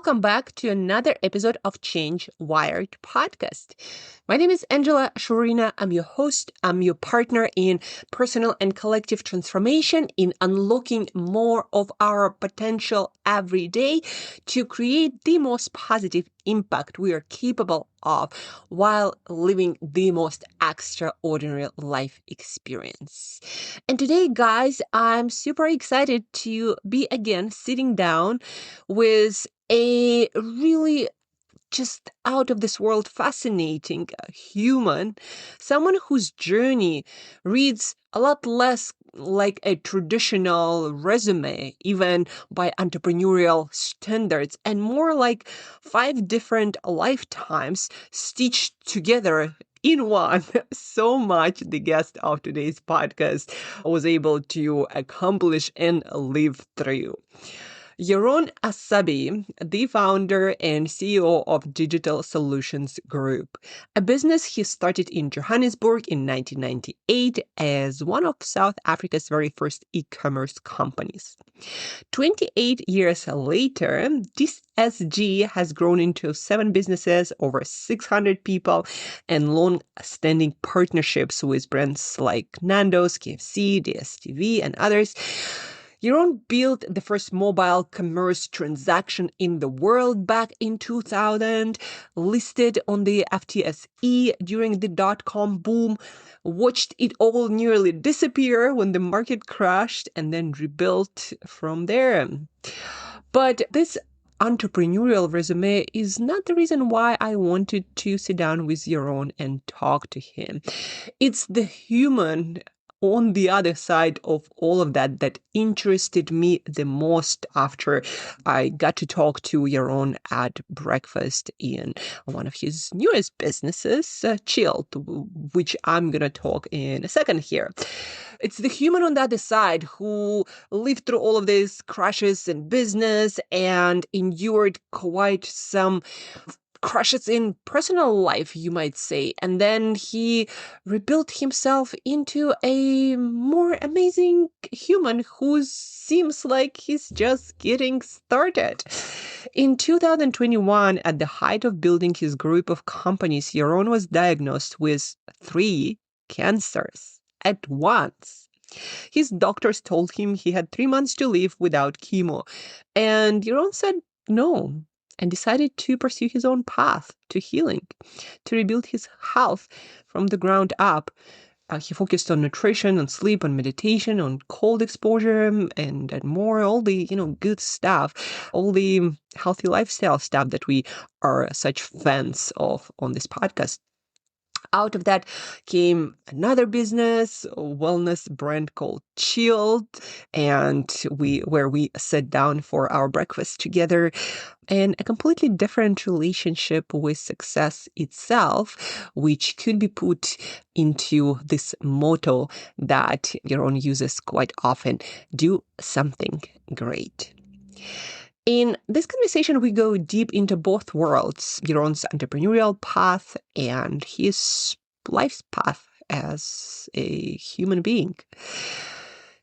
welcome back to another episode of Change Wired podcast. My name is Angela Shurina. I'm your host. I'm your partner in personal and collective transformation, in unlocking more of our potential every day to create the most positive impact we are capable of while living the most extraordinary life experience. And today, guys, I'm super excited to be again sitting down with a really just out of this world fascinating human, someone whose journey reads a lot less like a traditional resume, even by entrepreneurial standards, and more like 5 different lifetimes stitched together in one. So much the guest of today's podcast was able to accomplish and live through. Yaron Assabi, the founder and CEO of Digital Solutions Group, a business he started in Johannesburg in 1998 as one of South Africa's very first e-commerce companies. 28 years later, this SG has grown into 7 businesses, over 600 people, and long-standing partnerships with brands like Nando's, KFC, DStv, and others. Yaron built the first mobile commerce transaction in the world back in 2000, listed on the FTSE during the dot-com boom, watched it all nearly disappear when the market crashed, and then rebuilt from there. But this entrepreneurial resume is not the reason why I wanted to sit down with Yaron and talk to him. It's the human on the other side of all of that that interested me the most after I got to talk to Yaron at breakfast in one of his newest businesses, Chilled, which I'm going to talk in a second here. It's the human on the other side who lived through all of these crashes in business and endured quite some crashes in personal life, you might say. And then he rebuilt himself into a more amazing human who seems like he's just getting started. In 2021, at the height of building his group of companies, Yaron was diagnosed with 3 cancers at once. His doctors told him he had 3 months to live without chemo. And Yaron said no, and decided to pursue his own path to healing, to rebuild his health from the ground up. He focused on nutrition, on sleep, on meditation, on cold exposure, and more, all the, good stuff, all the healthy lifestyle stuff that we are such fans of on this podcast. Out of that came another business, a wellness brand called Chilled, and where we sat down for our breakfast together, and a completely different relationship with success itself, which could be put into this motto that Yaron uses quite often: do something great. In this conversation, we go deep into both worlds, Yaron's entrepreneurial path and his life's path as a human being.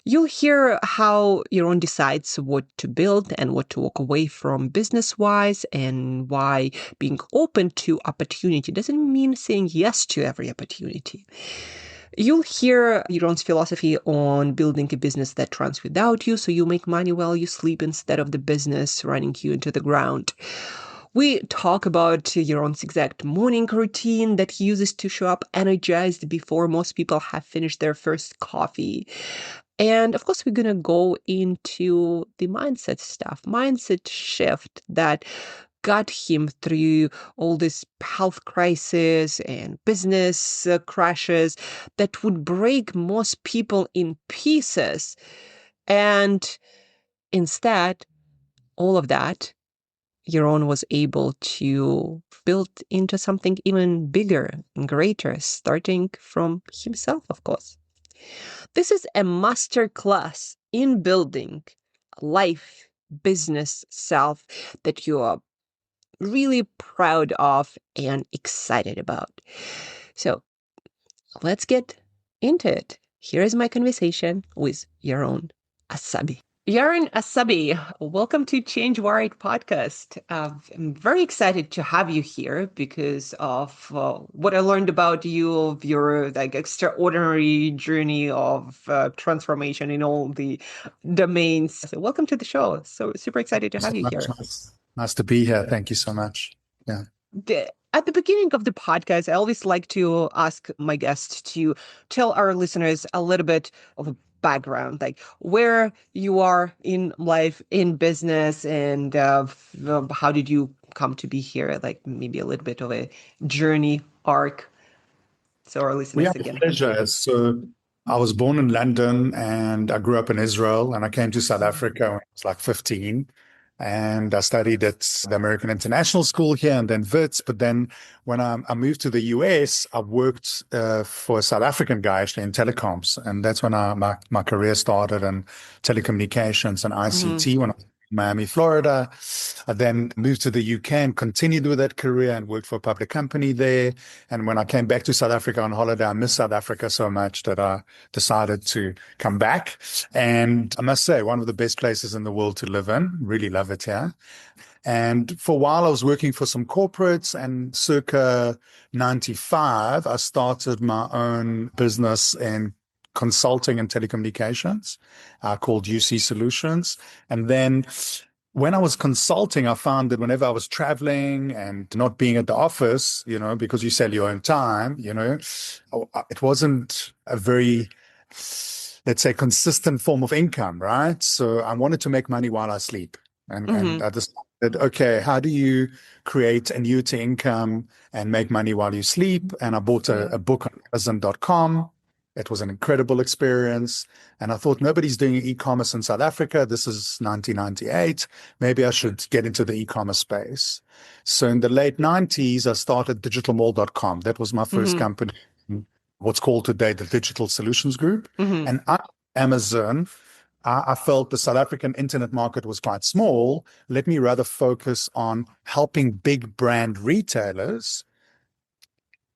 You'll hear how Yaron decides what to build and what to walk away from business-wise, and why being open to opportunity doesn't mean saying yes to every opportunity. You'll hear Yaron's philosophy on building a business that runs without you, so you make money while you sleep instead of the business running you into the ground. We talk about Yaron's exact morning routine that he uses to show up energized before most people have finished their first coffee. And of course, we're going to go into the mindset stuff, mindset shift that got him through all this health crisis and business crashes that would break most people in pieces. And instead, all of that, Yaron was able to build into something even bigger and greater, starting from himself, of course. This is a masterclass in building life, business, self that you are really proud of and excited about. So let's get into it. Here is my conversation with Yaron Assabi. Yaron Assabi, welcome to Change Wired podcast. I'm very excited to have you here because of what I learned about you, of your extraordinary journey of transformation in all the domains. So welcome to the show. So super excited to So have you much. here. Nice to be here. Thank you so much. Yeah. At the beginning of the podcast, I always like to ask my guests to tell our listeners a little bit of a background, like where you are in life, in business, and how did you come to be here? Like maybe a little bit of a journey arc, so our We listeners have again. pleasure. So I was born in London and I grew up in Israel and I came to South Africa when I was like 15. And I studied at the American International School here and then WITS. But then when I moved to the US, I worked for a South African guy actually in telecoms. And that's when my career started in telecommunications and ICT when I was in Miami, Florida. I then moved to the UK and continued with that career and worked for a public company there. And when I came back to South Africa on holiday, I missed South Africa so much that I decided to come back. And I must say, one of the best places in the world to live in. Really love it here. And for a while, I was working for some corporates, and circa 95, I started my own business in consulting and telecommunications called UC Solutions. And then when I was consulting, I found that whenever I was traveling and not being at the office, because you sell your own time, it wasn't a very, let's say, consistent form of income, right? So I wanted to make money while I sleep. And I decided, okay, how do you create annuity income and make money while you sleep? And I bought a book on Amazon.com. It was an incredible experience. And I thought, nobody's doing e-commerce in South Africa. This is 1998. Maybe I should get into the e-commerce space. So in the late 90s, I started digitalmall.com. That was my first company, what's called today the Digital Solutions Group. And on Amazon, I felt the South African internet market was quite small. Let me rather focus on helping big brand retailers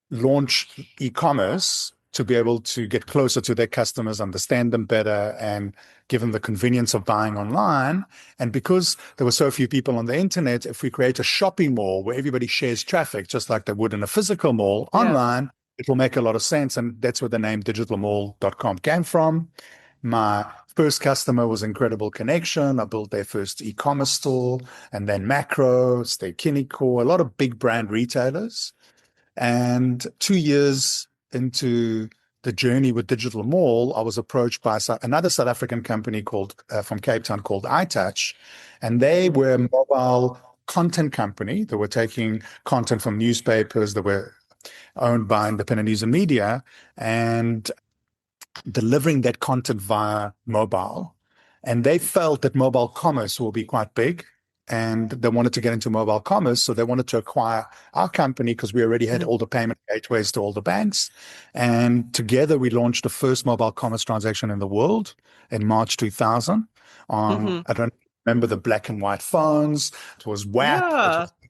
launch e-commerce to be able to get closer to their customers, understand them better, and give them the convenience of buying online. And because there were so few people on the internet, if we create a shopping mall where everybody shares traffic, just like they would in a physical mall online, it will make a lot of sense. And that's where the name digitalmall.com came from. My first customer was Incredible Connection. I built their first e-commerce store, and then Macro, Steakinico, a lot of big brand retailers. And 2 years into the journey with Digital Mall, I was approached by another South African company from Cape Town called iTouch, and they were a mobile content company. They were taking content from newspapers that were owned by Independent News and Media and delivering that content via mobile. And they felt that mobile commerce will be quite big. And they wanted to get into mobile commerce. So they wanted to acquire our company because we already had all the payment gateways to all the banks. And together we launched the first mobile commerce transaction in the world in March 2000 on, I don't remember the black and white phones. It was WAP.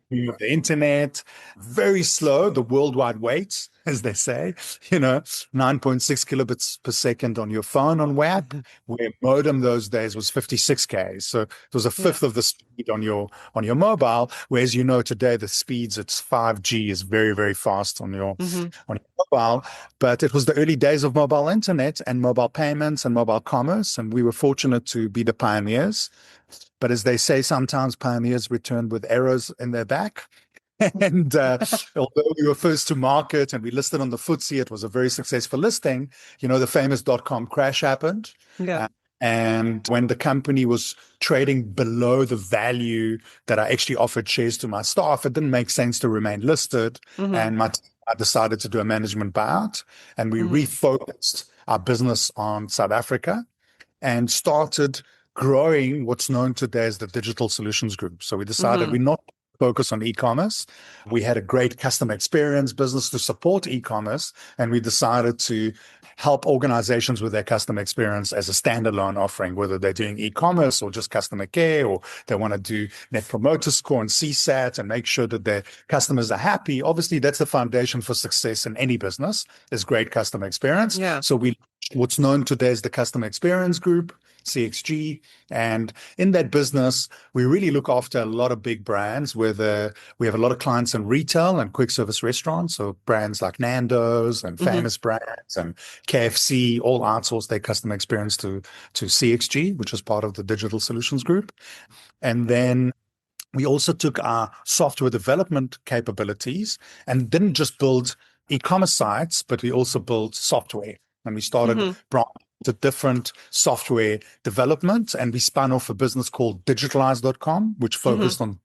It was the internet, very slow, the worldwide wait, as they say, 9.6 kilobits per second on your phone on WAP, where modem those days was 56K. So it was a fifth of the speed on your mobile, whereas today the speeds, it's 5G is very, very fast on your mobile. But it was the early days of mobile internet and mobile payments and mobile commerce, and we were fortunate to be the pioneers. But as they say, sometimes pioneers return with arrows in their back. And although we were first to market and we listed on the FTSE, it was a very successful listing. The famous dot-com crash happened. And when the company was trading below the value that I actually offered shares to my staff, it didn't make sense to remain listed. And I decided to do a management buyout. And we refocused our business on South Africa and started growing what's known today as the Digital Solutions Group. So we decided we're not focus on e-commerce. We had a great customer experience business to support e-commerce, and we decided to help organizations with their customer experience as a standalone offering, whether they're doing e-commerce or just customer care, or they want to do net promoter score and CSAT and make sure that their customers are happy. Obviously, that's the foundation for success in any business, is great customer experience. So we what's known today as the Customer Experience Group. CXG. And in that business, we really look after a lot of big brands where we have a lot of clients in retail and quick service restaurants. So brands like Nando's and Mm-hmm. Famous Brands and KFC all outsource their customer experience to CXG, which is part of the Digital Solutions Group. And then we also took our software development capabilities and didn't just build e-commerce sites, but we also built software. And we started Mm-hmm. branching to different software development, and we spun off a business called digitalize.com, which Mm-hmm. focused on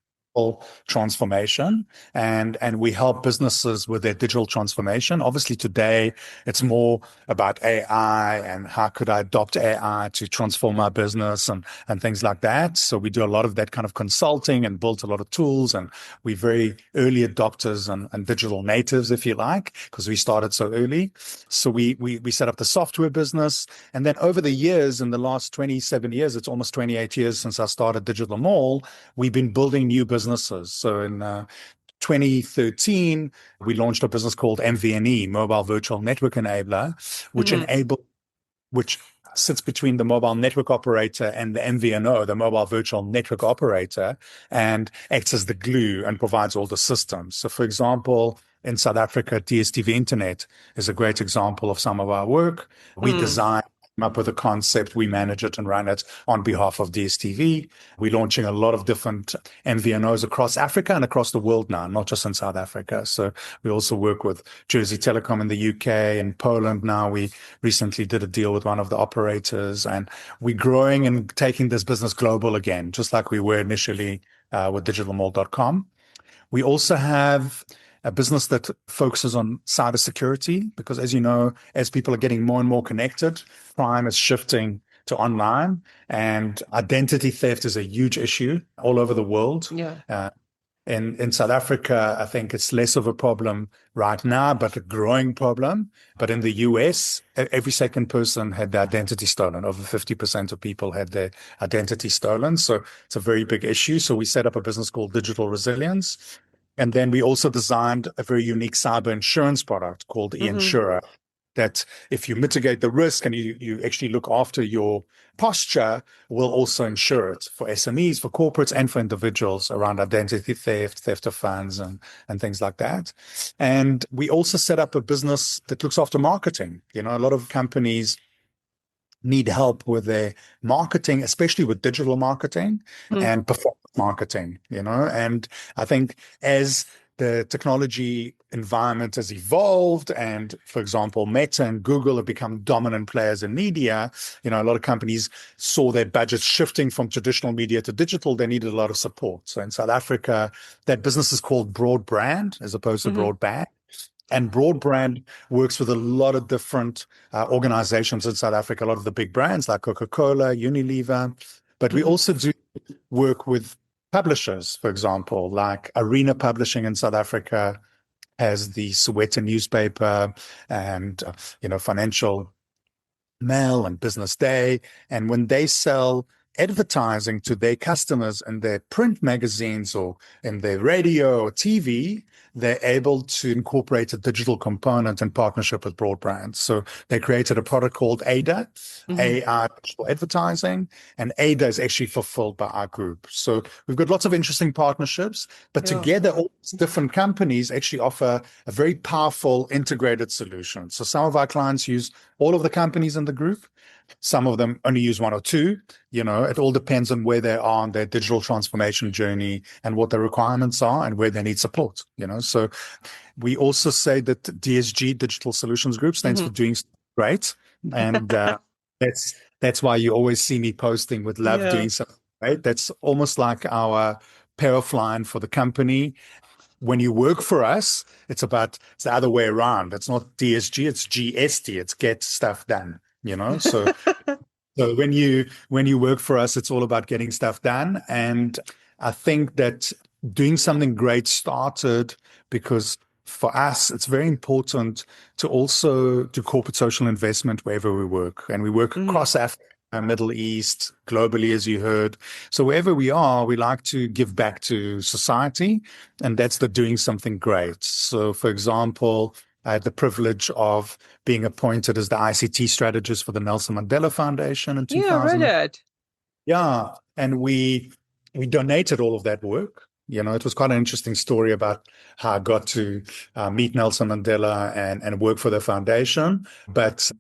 transformation, and we help businesses with their digital transformation. Obviously today it's more about AI and how could I adopt AI to transform my business and things like that. So we do a lot of that kind of consulting and built a lot of tools, and we're very early adopters and digital natives, if you like, because we started so early. So we set up the software business, and then over the years, in the last 27 years, it's almost 28 years since I started Digital Mall, we've been building new businesses. So in 2013, we launched a business called MVNE, Mobile Virtual Network Enabler, Mm-hmm. which sits between the mobile network operator and the MVNO, the mobile virtual network operator, and acts as the glue and provides all the systems. So, for example, in South Africa, DStv Internet is a great example of some of our work. We Mm. design up with a concept, we manage it and run it on behalf of DStv. We're launching a lot of different MVNOs across Africa and across the world now, not just in South Africa. So we also work with Jersey Telecom in the UK and Poland now. We recently did a deal with one of the operators, and we're growing and taking this business global again, just like we were initially with digitalmall.com. We also have a business that focuses on cybersecurity because, as you know, as people are getting more and more connected, crime is shifting to online, and identity theft is a huge issue all over the world. Yeah. In South Africa, I think it's less of a problem right now, but a growing problem. But in the US, every second person had their identity stolen. Over 50% of people had their identity stolen. So it's a very big issue. So we set up a business called Digital Resilience. And then we also designed a very unique cyber insurance product called Mm-hmm. eInsura, that if you mitigate the risk and you actually look after your posture, will also insure it for SMEs, for corporates, and for individuals around identity theft, theft of funds, and things like that. And we also set up a business that looks after marketing. You know, a lot of companies need help with their marketing, especially with digital marketing Mm-hmm. and performance marketing, you know. And I think as the technology environment has evolved, and for example, Meta and Google have become dominant players in media, you know, a lot of companies saw their budgets shifting from traditional media to digital. They needed a lot of support. So in South Africa, that business is called Broad Brand as opposed to Mm-hmm. Broadband. And Broadbrand works with a lot of different organizations in South Africa, a lot of the big brands like Coca-Cola, Unilever. But we Mm-hmm. also do work with publishers, for example, like Arena Publishing in South Africa has the Sowetan newspaper and, Financial Mail and Business Day. And when they sell advertising to their customers in their print magazines or in their radio or TV, they're able to incorporate a digital component in partnership with Broadbrand. So they created a product called ADA, Mm-hmm. AI digital advertising, and ADA is actually fulfilled by our group. So we've got lots of interesting partnerships, but Yeah. together all these different companies actually offer a very powerful integrated solution. So some of our clients use all of the companies in the group. Some of them only use one or two. You know, it all depends on where they are on their digital transformation journey and what the requirements are and where they need support, you know. So we also say that DSG, Digital Solutions Group, stands Mm-hmm. for doing great. And that's why you always see me posting with love Yeah. doing something great. That's almost like our pair of line for the company. When you work for us, it's the other way around. It's not DSG, it's GST. It's get stuff done, you know? So when you work for us, it's all about getting stuff done. And I think that doing something great started because for us, it's very important to also do corporate social investment wherever we work. And we work Mm-hmm. across Africa, Middle East, globally, as you heard. So wherever we are, we like to give back to society. And that's the doing something great. So for example, I had the privilege of being appointed as the ICT strategist for the Nelson Mandela Foundation in Yeah, I read 2000. it. Yeah, and we donated all of that work. It was quite an interesting story about how I got to meet Nelson Mandela and work for the foundation. But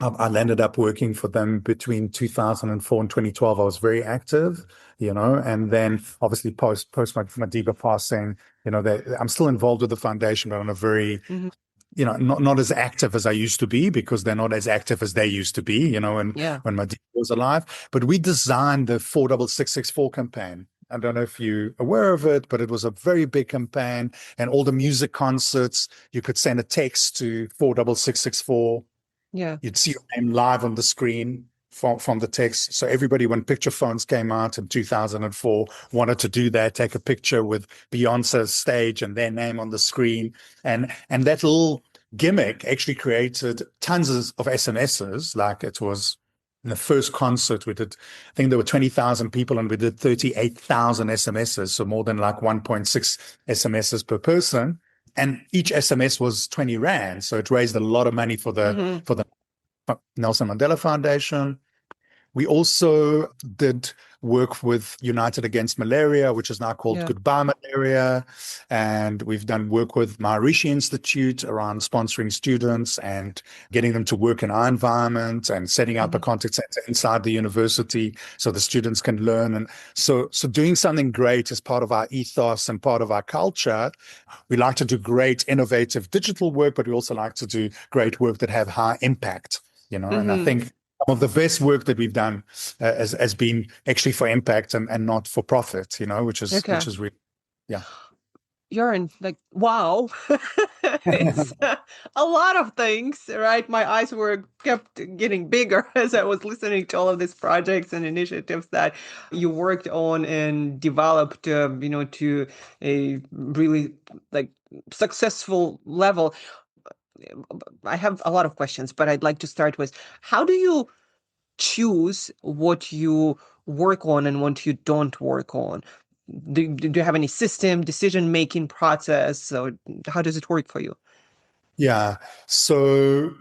I ended up working for them between 2004 and 2012. I was very active, and then obviously post my Madiba passing, I'm still involved with the foundation, but on a very Hmm. not as active as I used to be because they're not as active as they used to be, Yeah. when Madiba was alive. But we designed the 46664 campaign. I don't know if you're aware of it, but it was a very big campaign, and all the music concerts, you could send a text to 46664. Yeah. You'd see your name live on the screen from the text. So everybody, when picture phones came out in 2004, wanted to do that, take a picture with Beyonce's stage and their name on the screen. And that little gimmick actually created tons of SMSs. Like it was in the first concert we did, I think there were 20,000 people and we did 38,000 SMSs. So more than like 1.6 SMSs per person. And each SMS was 20 Rand. So it raised a lot of money for the Hmm. for the Nelson Mandela Foundation. We also did work with United Against Malaria, which is now called Yeah. Goodbye Malaria. And we've done work with Maharishi Institute around sponsoring students and getting them to work in our environment and setting up a Hmm. contact center inside the university so the students can learn. And so doing something great is part of our ethos and part of our culture. We like to do great, innovative digital work, but we also like to do great work that have high impact, and I Hmm. think some of the best work that we've done has been actually for impact and not for profit, which Okay. is really, yeah. You're in like, wow. It's a lot of things, right? My eyes were kept getting bigger as I was listening to all of these projects and initiatives that you worked on and developed, to a really like successful level. I have a lot of questions, but I'd like to start with, how do you choose what you work on and what you don't work on? Do you have any system, decision-making process? Or how does it work for you? Yeah. So,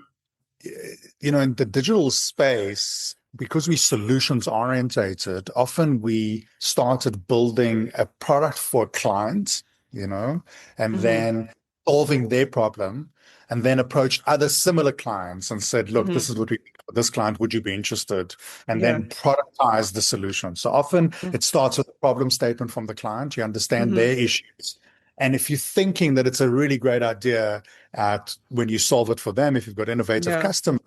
in the digital space, because we solutions orientated, often we started building a product for a client, and Hmm. then solving their problem, and then approached other similar clients and said, look, Hmm. this is what we think for this client. Would you be interested? And Yeah. then productize the solution. So often it starts with a problem statement from the client. You understand Mm-hmm. their issues. And if you're thinking that it's a really great idea when you solve it for them, if you've got innovative Yeah. customers,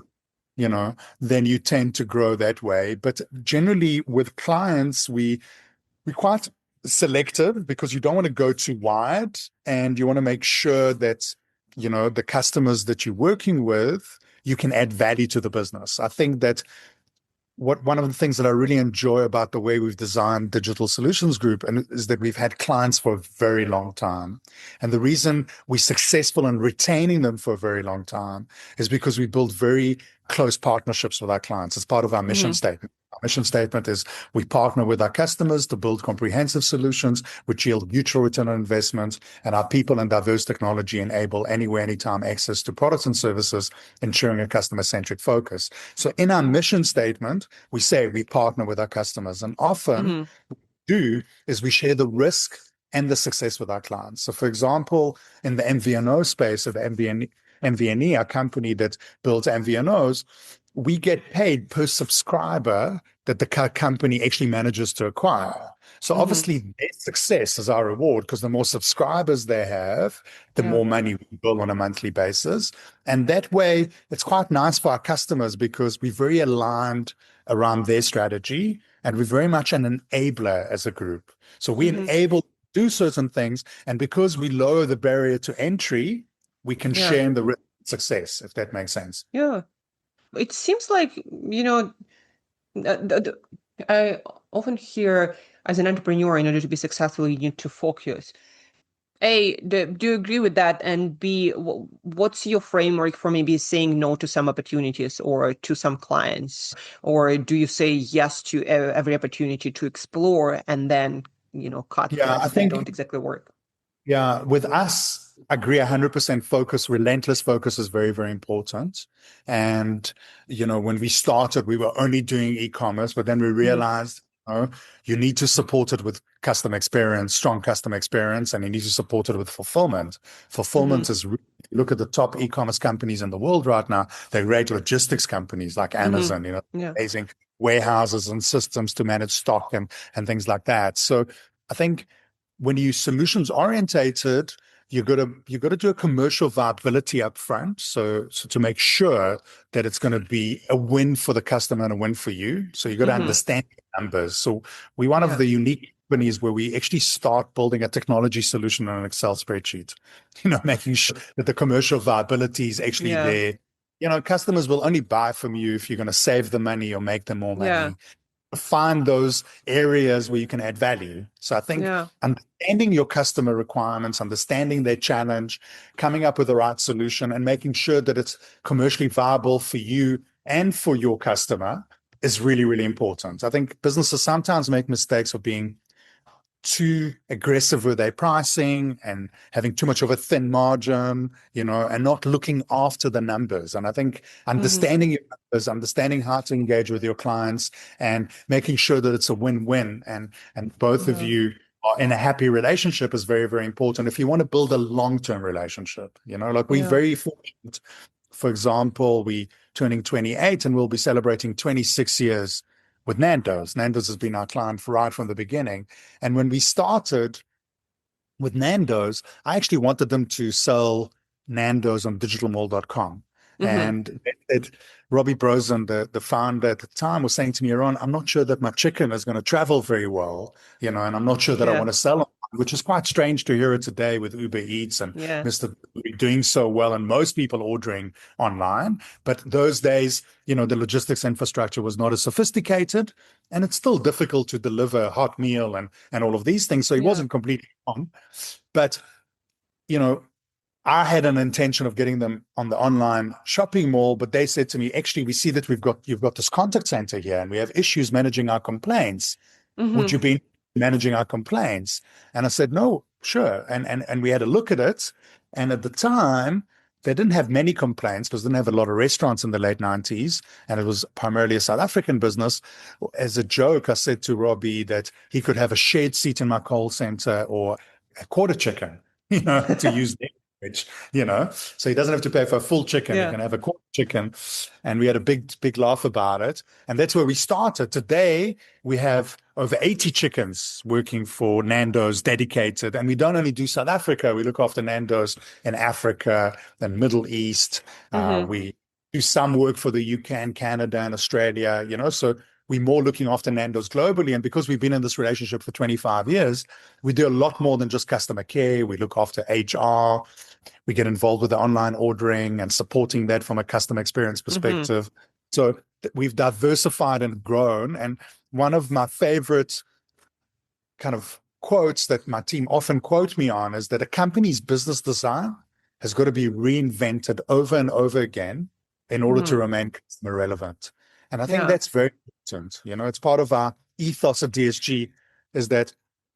then you tend to grow that way. But generally with clients, we're quite selective because you don't want to go too wide and you want to make sure that, the customers that you're working with, you can add value to the business. I think that one of the things that I really enjoy about the way we've designed Digital Solutions Group and is that we've had clients for a very long time. And the reason we're successful in retaining them for a very long time is because we build very close partnerships with our clients. It's part of our mission Hmm. statement. Our mission statement is we partner with our customers to build comprehensive solutions which yield mutual return on investment, and our people and diverse technology enable anywhere, anytime access to products and services, ensuring a customer-centric focus. So in our mission statement, we say we partner with our customers, and often Hmm. do is we share the risk and the success with our clients. So, for example, in the MVNO space of MVNE, our company that builds MVNOs, we get paid per subscriber that the company actually manages to acquire. So Hmm. obviously their success is our reward because the more subscribers they have, the Yeah. more money we bill on a monthly basis. And that way, it's quite nice for our customers because we're very aligned around their strategy and we're very much an enabler as a group. So we Hmm. enable do certain things. And because we lower the barrier to entry, we can Yeah. share in the risk of success, if that makes sense. Yeah. It seems like, I often hear as an entrepreneur, in order to be successful, you need to focus. A, do you agree with that? And B, what's your framework for maybe saying no to some opportunities or to some clients? Or do you say yes to every opportunity to explore and then, cut Yeah, I things that don't think exactly work? Yeah, with us, I agree 100%. Focus, relentless focus is very, very important. And, when we started, we were only doing e-commerce, but then we realized, you need to support it with customer experience, strong customer experience, and you need to support it with fulfillment. Fulfillment is, look at the top e-commerce companies in the world right now. They're great logistics companies like Amazon, Yeah. amazing warehouses and systems to manage stock and things like that. So I think when you solutions orientated, you got to do a commercial viability up front. So to make sure that it's going to be a win for the customer and a win for you. So you got to understand the numbers. So we're one of the unique companies where we actually start building a technology solution on an Excel spreadsheet, making sure that the commercial viability is actually there. Customers will only buy from you if you're going to save them money or make them more money. Find those areas where you can add value. So I think understanding your customer requirements, understanding their challenge, coming up with the right solution, and making sure that it's commercially viable for you and for your customer is really, really important. I think businesses sometimes make mistakes of being too aggressive with their pricing and having too much of a thin margin, and not looking after the numbers. And I think understanding your numbers, understanding how to engage with your clients and making sure that it's a win-win and both of you are in a happy relationship is very, very important. If you want to build a long-term relationship, we're very fortunate. For example, we turning 28 and we'll be celebrating 26 years with Nando's. Nando's has been our client right from the beginning. And when we started with Nando's, I actually wanted them to sell Nando's on digitalmall.com. And Robbie Brosen, the founder at the time, was saying to me, Yaron, I'm not sure that my chicken is going to travel very well, and I'm not sure that I want to sell it, which is quite strange to hear it today with Uber Eats and Mr. doing so well and most people ordering online. But those days, the logistics infrastructure was not as sophisticated, and it's still difficult to deliver a hot meal and all of these things. So he wasn't completely wrong. But, I had an intention of getting them on the online shopping mall, but they said to me, actually, we see that you've got this contact center here and we have issues managing our complaints. Would you be managing our complaints? And I said, no, sure. And we had a look at it. And at the time, they didn't have many complaints because they didn't have a lot of restaurants in the late 90s. And it was primarily a South African business. As a joke, I said to Robbie that he could have a shared seat in my call center or a quarter chicken, to use so he doesn't have to pay for a full chicken. He can have a quarter chicken. And we had a big laugh about it. And that's where we started. Today, we have over 80 chickens working for Nando's dedicated. And we don't only do South Africa. We look after Nando's in Africa and Middle East. We do some work for the UK and Canada and Australia, so we're more looking after Nando's globally. And because we've been in this relationship for 25 years, we do a lot more than just customer care. We look after HR. We get involved with the online ordering and supporting that from a customer experience perspective. So we've diversified and grown. And one of my favorite kind of quotes that my team often quote me on is that a company's business design has got to be reinvented over and over again in order to remain customer relevant. And I think that's very important. It's part of our ethos of DSG is that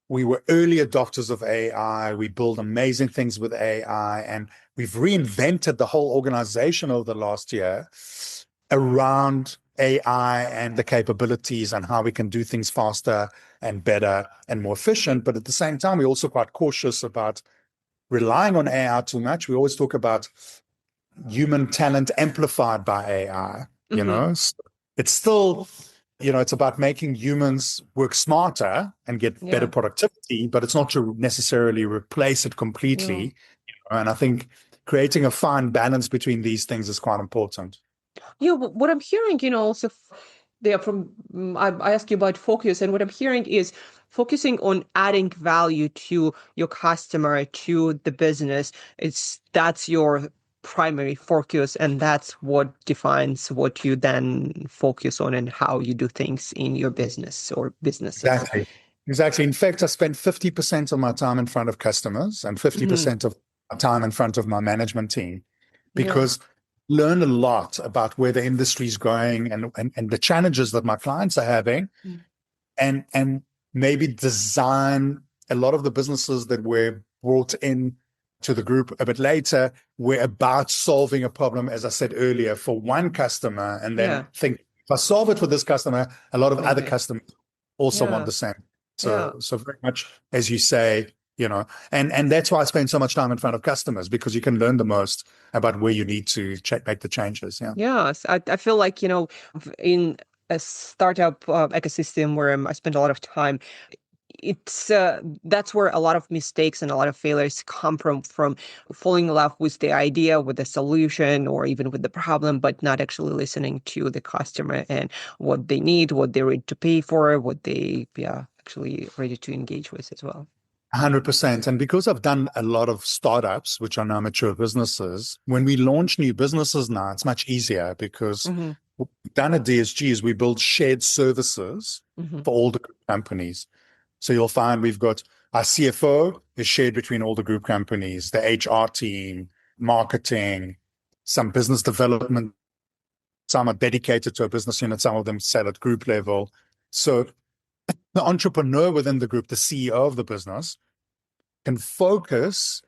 we were early adopters of AI. We build amazing things with AI, and we've reinvented the whole organization over the last year around AI and the capabilities and how we can do things faster and better and more efficient. But at the same time, we're also quite cautious about relying on AI too much. We always talk about human talent amplified by AI, So it's still, it's about making humans work smarter and get better productivity, but it's not to necessarily replace it completely. And I think creating a fine balance between these things is quite important. What I'm hearing, also there from, I asked you about focus, and what I'm hearing is focusing on adding value to your customer, to the business. That's your primary focus, and that's what defines what you then focus on and how you do things in your business or businesses. Exactly. In fact, I spend 50% of my time in front of customers and 50% of my time in front of my management team, because learn a lot about where the industry is going and the challenges that my clients are having, and maybe design a lot of the businesses that we're brought in to the group a bit later, we're about solving a problem, as I said earlier, for one customer, and then Yeah. think, if I solve it for this customer, a lot of other Maybe. customers also want Yeah. the same. Yeah. So very much as you say, and that's why I spend so much time in front of customers, because you can learn the most about where you need to make the changes. Yeah. Yes, I feel like, in a startup ecosystem where I spend a lot of time, it's that's where a lot of mistakes and a lot of failures come from falling in love with the idea, with the solution, or even with the problem, but not actually listening to the customer and what they need, what they're ready to pay for, what they actually ready to engage with as well. 100%. And because I've done a lot of startups, which are now mature businesses, when we launch new businesses now, it's much easier because Hmm. what we've done at DSG is we build shared services Hmm. for all the companies. So you'll find we've got our CFO is shared between all the group companies, the HR team, marketing, some business development. Some are dedicated to a business unit, some of them sell at group level. So the entrepreneur within the group, the CEO of the business, can focus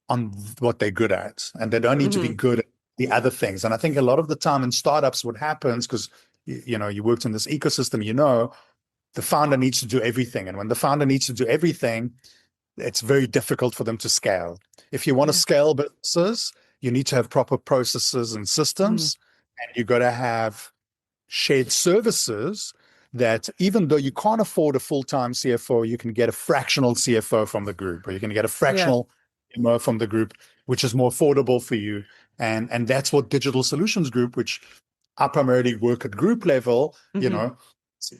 on what they're good at, and they don't need to be Hmm. good at the other things. And I think a lot of the time in startups, what happens, because you worked in this ecosystem, the founder needs to do everything, and when the founder needs to do everything, it's very difficult for them to scale. If you want to Yeah. scale businesses, you need to have proper processes and Hmm. systems, and you got to have shared services that, even though you can't afford a full-time CFO, you can get a fractional CFO from the group, or you can get a Yeah. fractional MO from the group, which is more affordable for you. And that's what Digital Solutions Group, which I primarily work at group level, Hmm.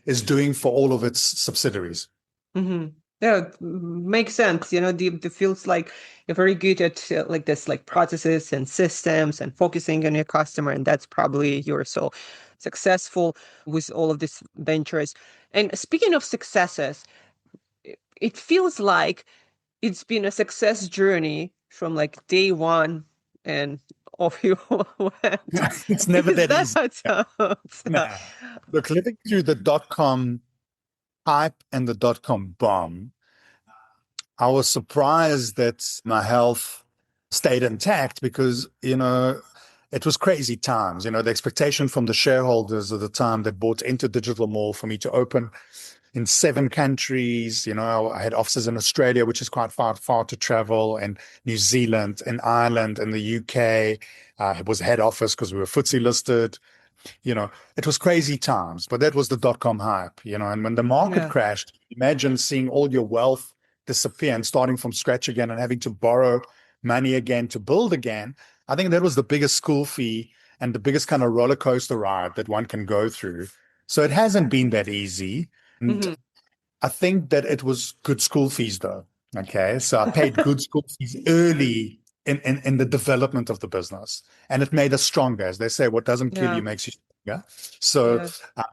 is doing for all of its subsidiaries. Hmm. Yeah, it makes sense. The feels like you're very good at like this, like processes and systems and focusing on your customer, and that's probably you're so successful with all of these ventures. And speaking of successes, it feels like it's been a success journey from like day one and off you went. It's never Is that that easy. how it sounds? Nah. Look, living through the dot-com hype and the dot-com bomb, I was surprised that my health stayed intact because, it was crazy times. The expectation from the shareholders at the time that bought into Digital Mall for me to open in 7 countries. I had offices in Australia, which is quite far to travel, and New Zealand and Ireland and the UK. It was head office because we were FTSE listed. It was crazy times, but that was the dot-com hype, and when the market Yeah. crashed, imagine seeing all your wealth disappear and starting from scratch again and having to borrow money again to build again. I think that was the biggest school fee and the biggest kind of roller coaster ride that one can go through. So it hasn't been that easy. And Hmm. I think that it was good school fees, though. Okay. So I paid good school fees early in the development of the business. And it made us stronger. As they say, what doesn't kill you Yeah. makes you stronger. So Yeah. uh,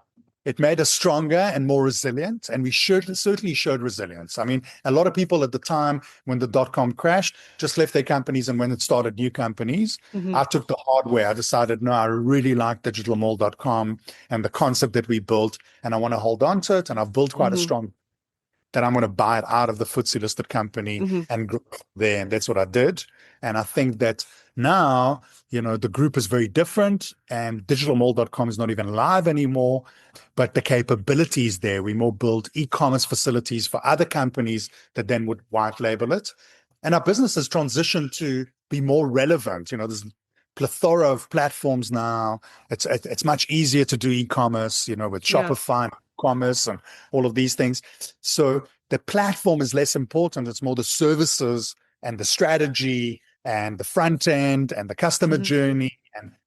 it made us stronger and more resilient. And we certainly showed resilience. I mean, a lot of people at the time when the dot-com crashed just left their companies and went and started new companies. Hmm. I took the hard way. I decided, no, I really like digitalmall.com and the concept that we built, and I want to hold on to it. And I've built quite a Hmm. strong that I'm going to buy it out of the FTSE listed company Hmm. and grow there. And that's what I did. And I think that now, the group is very different, and digitalmall.com is not even live anymore, but the capability is there. We more build e-commerce facilities for other companies that then would white label it. And our business has transitioned to be more relevant. There's plethora of platforms now. It's much easier to do e-commerce, with Yeah. Shopify, commerce, and all of these things. So the platform is less important. It's more the services and the strategy and the front end and the customer Hmm. journey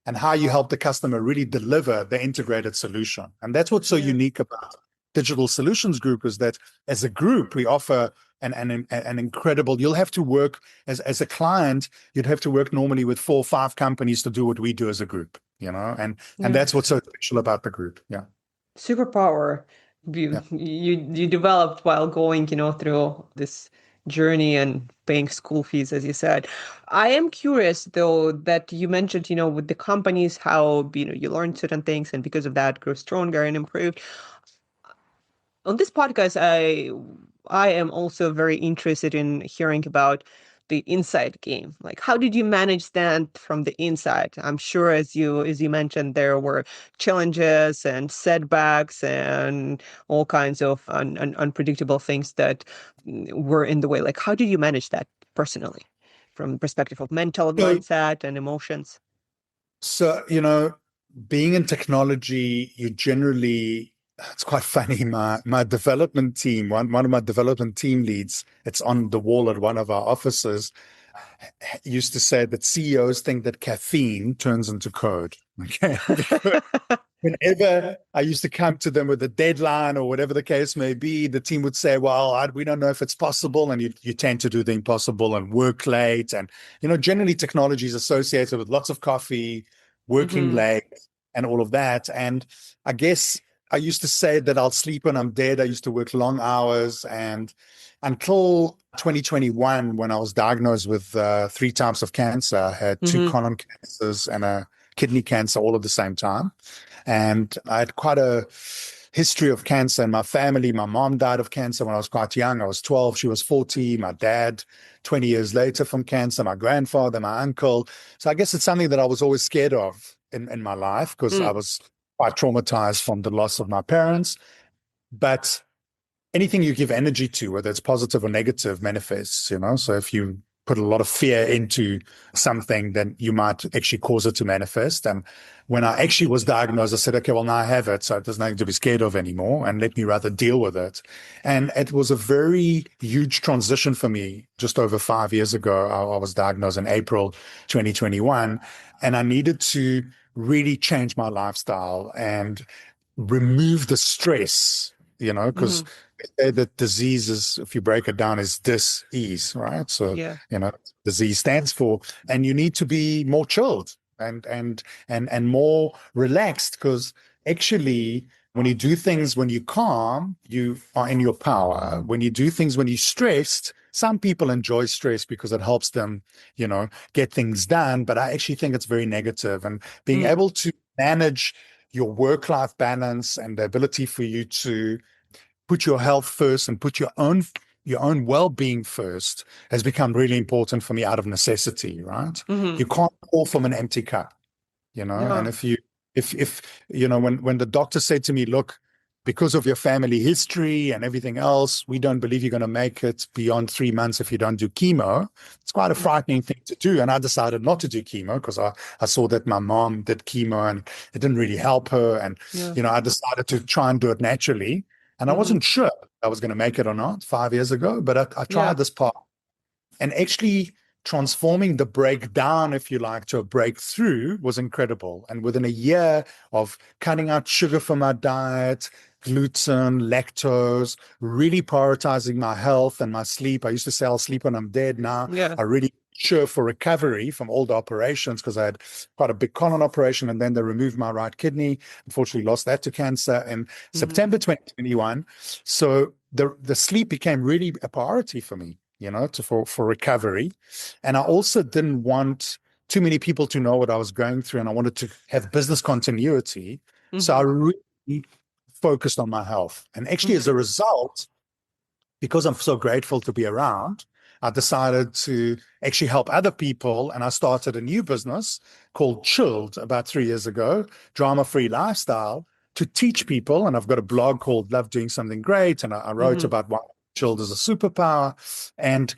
and how you help the customer really deliver the integrated solution. And that's what's so Yeah. unique about Digital Solutions Group, is that as a group, we offer an incredible, you'll have to work as a client, you'd have to work normally with 4 or 5 companies to do what we do as a group, and Yeah. that's what's so special about the group. Yeah. Superpower Yeah. you developed while going, through this journey and paying school fees, as you said. I am curious though that you mentioned, with the companies, how, you learned certain things and because of that grew stronger and improved. On this podcast, I am also very interested in hearing about the inside game. Like, how did you manage that from the inside? I'm sure, as you mentioned, there were challenges and setbacks and all kinds of unpredictable things that were in the way. Like, how did you manage that personally, from the perspective of mental So, mindset and emotions? so, being in technology, you generally, it's quite funny. My development team, one of my development team leads, it's on the wall at one of our offices, used to say that CEOs think that caffeine turns into code. Okay. Because whenever I used to come to them with a deadline or whatever the case may be, the team would say, well, we don't know if it's possible. And you tend to do the impossible and work late. And, generally technology is associated with lots of coffee, working Hmm. late, and all of that. And I guess I used to say that I'll sleep when I'm dead. I used to work long hours. And until 2021, when I was diagnosed with 3 types of cancer, I had 2 colon cancers and a kidney cancer all at the same time. And I had quite a history of cancer in my family. My mom died of cancer when I was quite young. I was 12, she was 40. My dad, 20 years later from cancer, my grandfather, my uncle. So I guess it's something that I was always scared of in my life because I Mm. was quite traumatized from the loss of my parents. But anything you give energy to, whether it's positive or negative, manifests. So if you put a lot of fear into something, then you might actually cause it to manifest. And when I actually was diagnosed, I said, okay, well, now I have it, so there's nothing to be scared of anymore, and let me rather deal with it. And it was a very huge transition for me. Just over 5 years ago, I was diagnosed in April 2021, and I needed to really change my lifestyle and remove the stress, because Hmm. they say that disease is, if you break it down, is dis-ease, right? So, Yeah. disease stands for, and you need to be more chilled and more relaxed because actually, when you do things when you're calm, you are in your power. When you do things when you're stressed, some people enjoy stress because it helps them, get things done. But I actually think it's very negative. And being Mm. able to manage your work-life balance and the ability for you to put your health first and put your own well-being first has become really important for me out of necessity, right? Hmm. You can't pour from an empty cup, and Yeah. if when the doctor said to me, look, because of your family history and everything else, we don't believe you're going to make it beyond 3 months if you don't do chemo. It's quite a Mm. frightening thing to do. And I decided not to do chemo because I saw that my mom did chemo and it didn't really help her. And, Yeah. I decided to try and do it naturally. And I Hmm. wasn't sure I was going to make it or not 5 years ago, but I Yeah. tried this path and actually transforming the breakdown, if you like, to a breakthrough was incredible. And within a year of cutting out sugar from my diet, gluten, lactose, really prioritizing my health and my sleep. I used to say I'll sleep when I'm dead. Now Yeah. I really sure for recovery from all the operations because I had quite a big colon operation and then they removed my right kidney. Unfortunately, lost that to cancer in Hmm. September 2021. So the sleep became really a priority for me, for recovery. And I also didn't want too many people to know what I was going through, and I wanted to have business continuity. So I Hmm. really focused on my health. And actually, as Hmm. a result, because I'm so grateful to be around, I decided to actually help other people. And I started a new business called Chilled about 3 years ago, drama-free lifestyle, to teach people. And I've got a blog called Love Doing Something Great. And I wrote Hmm. about why chilled is a superpower. And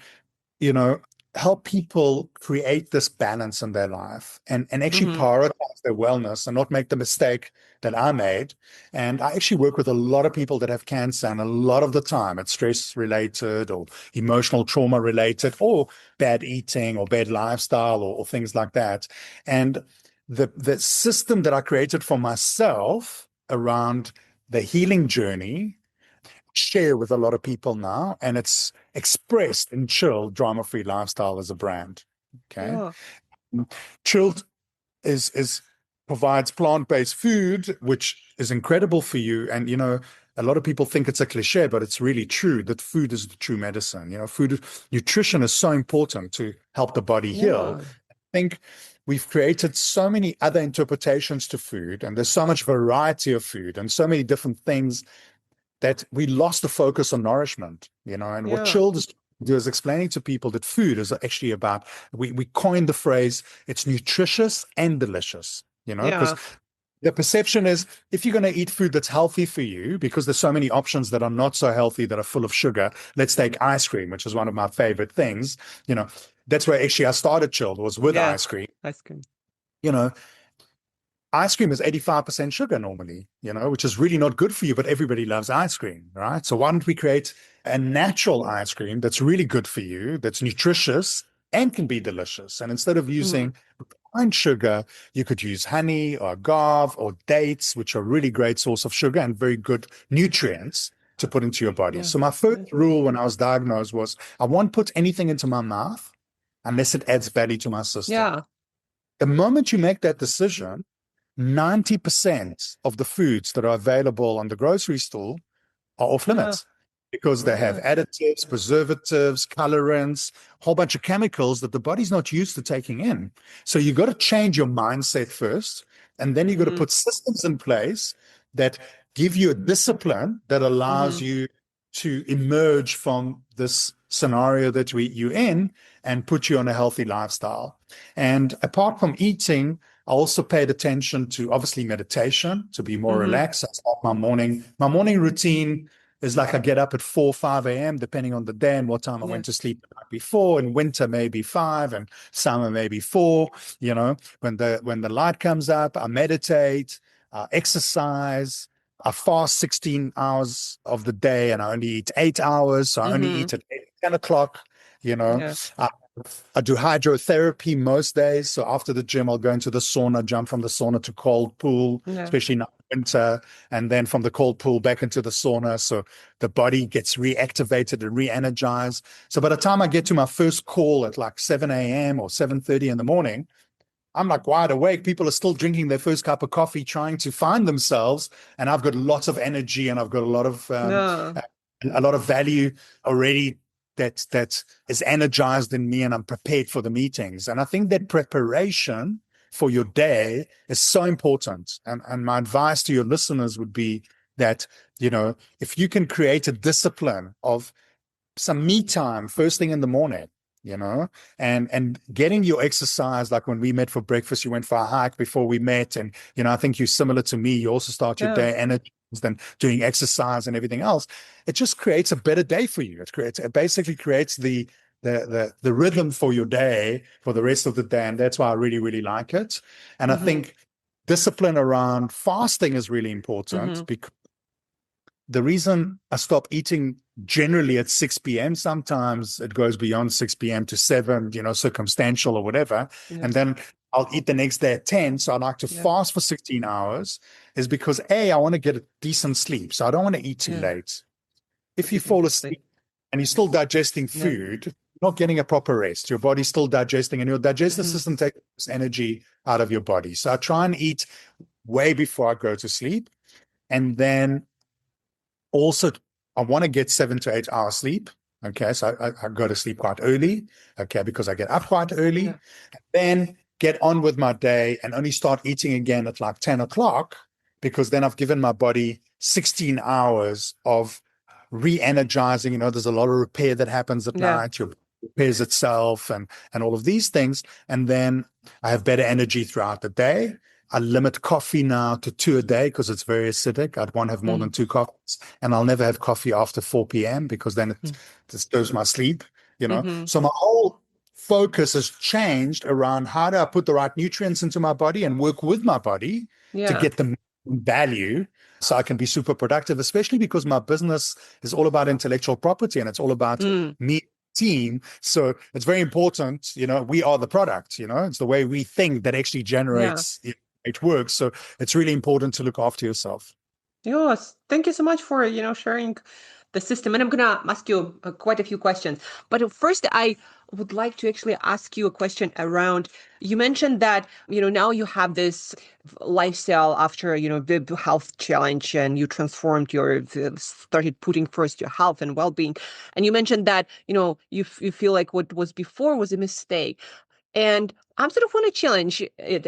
you know, help people create this balance in their life and actually Hmm. prioritize their wellness and not make the mistake that I made. And I actually work with a lot of people that have cancer, and a lot of the time it's stress related or emotional trauma related or bad eating or bad lifestyle or things like that. And the system that I created for myself around the healing journey share with a lot of people now, and it's expressed in Chilled Drama Free Lifestyle as a brand. Okay, Yeah. Chilled is provides plant-based food, which is incredible for you. And a lot of people think it's a cliche, but it's really true that food is the true medicine. Food nutrition is so important to help the body heal. Yeah. I think we've created so many other interpretations to food, and there's so much variety of food and so many different things that we lost the focus on nourishment, and what Yeah. Chilled is do is explaining to people that food is actually about, we coined the phrase, it's nutritious and delicious, because Yeah. the perception is if you're going to eat food that's healthy for you, because there's so many options that are not so healthy that are full of sugar. Let's take ice cream, which is one of my favorite things. That's where actually I started Chilled, was with Yes. ice cream. Ice cream. You know, ice cream is 85% sugar normally, which is really not good for you, but everybody loves ice cream, right? So why don't we create a natural ice cream that's really good for you, that's nutritious and can be delicious? And instead of Mm. using refined sugar, you could use honey or agave or dates, which are really great source of sugar and very good nutrients to put into your body. Yeah. So my first rule when I was diagnosed was I won't put anything into my mouth unless it adds value to my system. Yeah. The moment you make that decision, 90% of the foods that are available on the grocery store are off Yeah. limits because they have Yeah. additives, preservatives, colorants, a whole bunch of chemicals that the body's not used to taking in. So you got to change your mindset first, and then you got to Mm-hmm. put systems in place that give you a discipline that allows Mm-hmm. you to emerge from this scenario that you're in and put you on a healthy lifestyle. And apart from eating, I also paid attention to obviously meditation to be more Mm-hmm. relaxed. I start my morning. My morning routine is like I get up at 4, 5 a.m., depending on the day and what time I Yeah. went to sleep the night before. In winter, maybe 5, and summer, maybe 4. When the light comes up, I meditate, exercise. I fast 16 hours of the day and I only eat 8 hours. So I only Mm-hmm. eat at 8, 10 o'clock, you know. Yeah. I, I do hydrotherapy most days. So after the gym, I'll go into the sauna, jump from the sauna to cold pool, Yeah. especially now in winter, and then from the cold pool back into the sauna. So the body gets reactivated and re-energized. So by the time I get to my first call at like 7 a.m. or 7:30 in the morning, I'm like wide awake. People are still drinking their first cup of coffee, trying to find themselves, and I've got lots of energy and I've got Yeah. a lot of value already that is energized in me, and I'm prepared for the meetings. And I think that preparation for your day is so important. And my advice to your listeners would be that if you can create a discipline of some me time first thing in the morning, you know, and getting your exercise. Like when we met for breakfast, you went for a hike before we met, and I think you're similar to me. You also start your Yeah. day energized and doing exercise and everything else. It just creates a better day for you. It basically creates the rhythm for your day for the rest of the day, and that's why I really really like it. And I Mm-hmm. think discipline around fasting is really important Mm-hmm. because the reason I stop eating generally at 6 p.m., sometimes it goes beyond 6 p.m. to 7, circumstantial or whatever. Yeah. And then I'll eat the next day at 10. So I like to Yeah. fast for 16 hours, is because I want to get a decent sleep. So I don't want to eat too Yeah. late. If you Get enough fall sleep. asleep and you're still digesting Yeah. food, you're not getting a proper rest. Your body's still digesting, and your digestive Mm-hmm. system takes energy out of your body. So I try and eat way before I go to sleep. And then also, I want to get 7 to 8 hours sleep. Okay, so I go to sleep quite early. Okay, because I get up quite early. Yeah. Then get on with my day and only start eating again at like 10 o'clock, because then I've given my body 16 hours of re-energizing. There's a lot of repair that happens at Yeah. night. Your body repairs itself and all of these things. And then I have better energy throughout the day. I limit coffee now to 2 a day because it's very acidic. I'd want to have more Mm-hmm. than 2 coffees, and I'll never have coffee after 4 p.m. because then it disturbs my sleep. Mm-hmm. So my whole focus has changed around how do I put the right nutrients into my body and work with my body to Yeah. get the value so I can be super productive, especially because my business is all about intellectual property and it's all about Mm. me team. So it's very important, we are the product, it's the way we think that actually Yeah. generates it works. So it's really important to look after yourself. Yes, thank you so much for, sharing the system. And I'm gonna ask you quite a few questions. But first, I would like to actually ask you a question around, you mentioned that, now you have this lifestyle after, the health challenge, and you transformed started putting first your health and well-being. And you mentioned that, you feel like what was before was a mistake. And I'm sort of want to challenge it,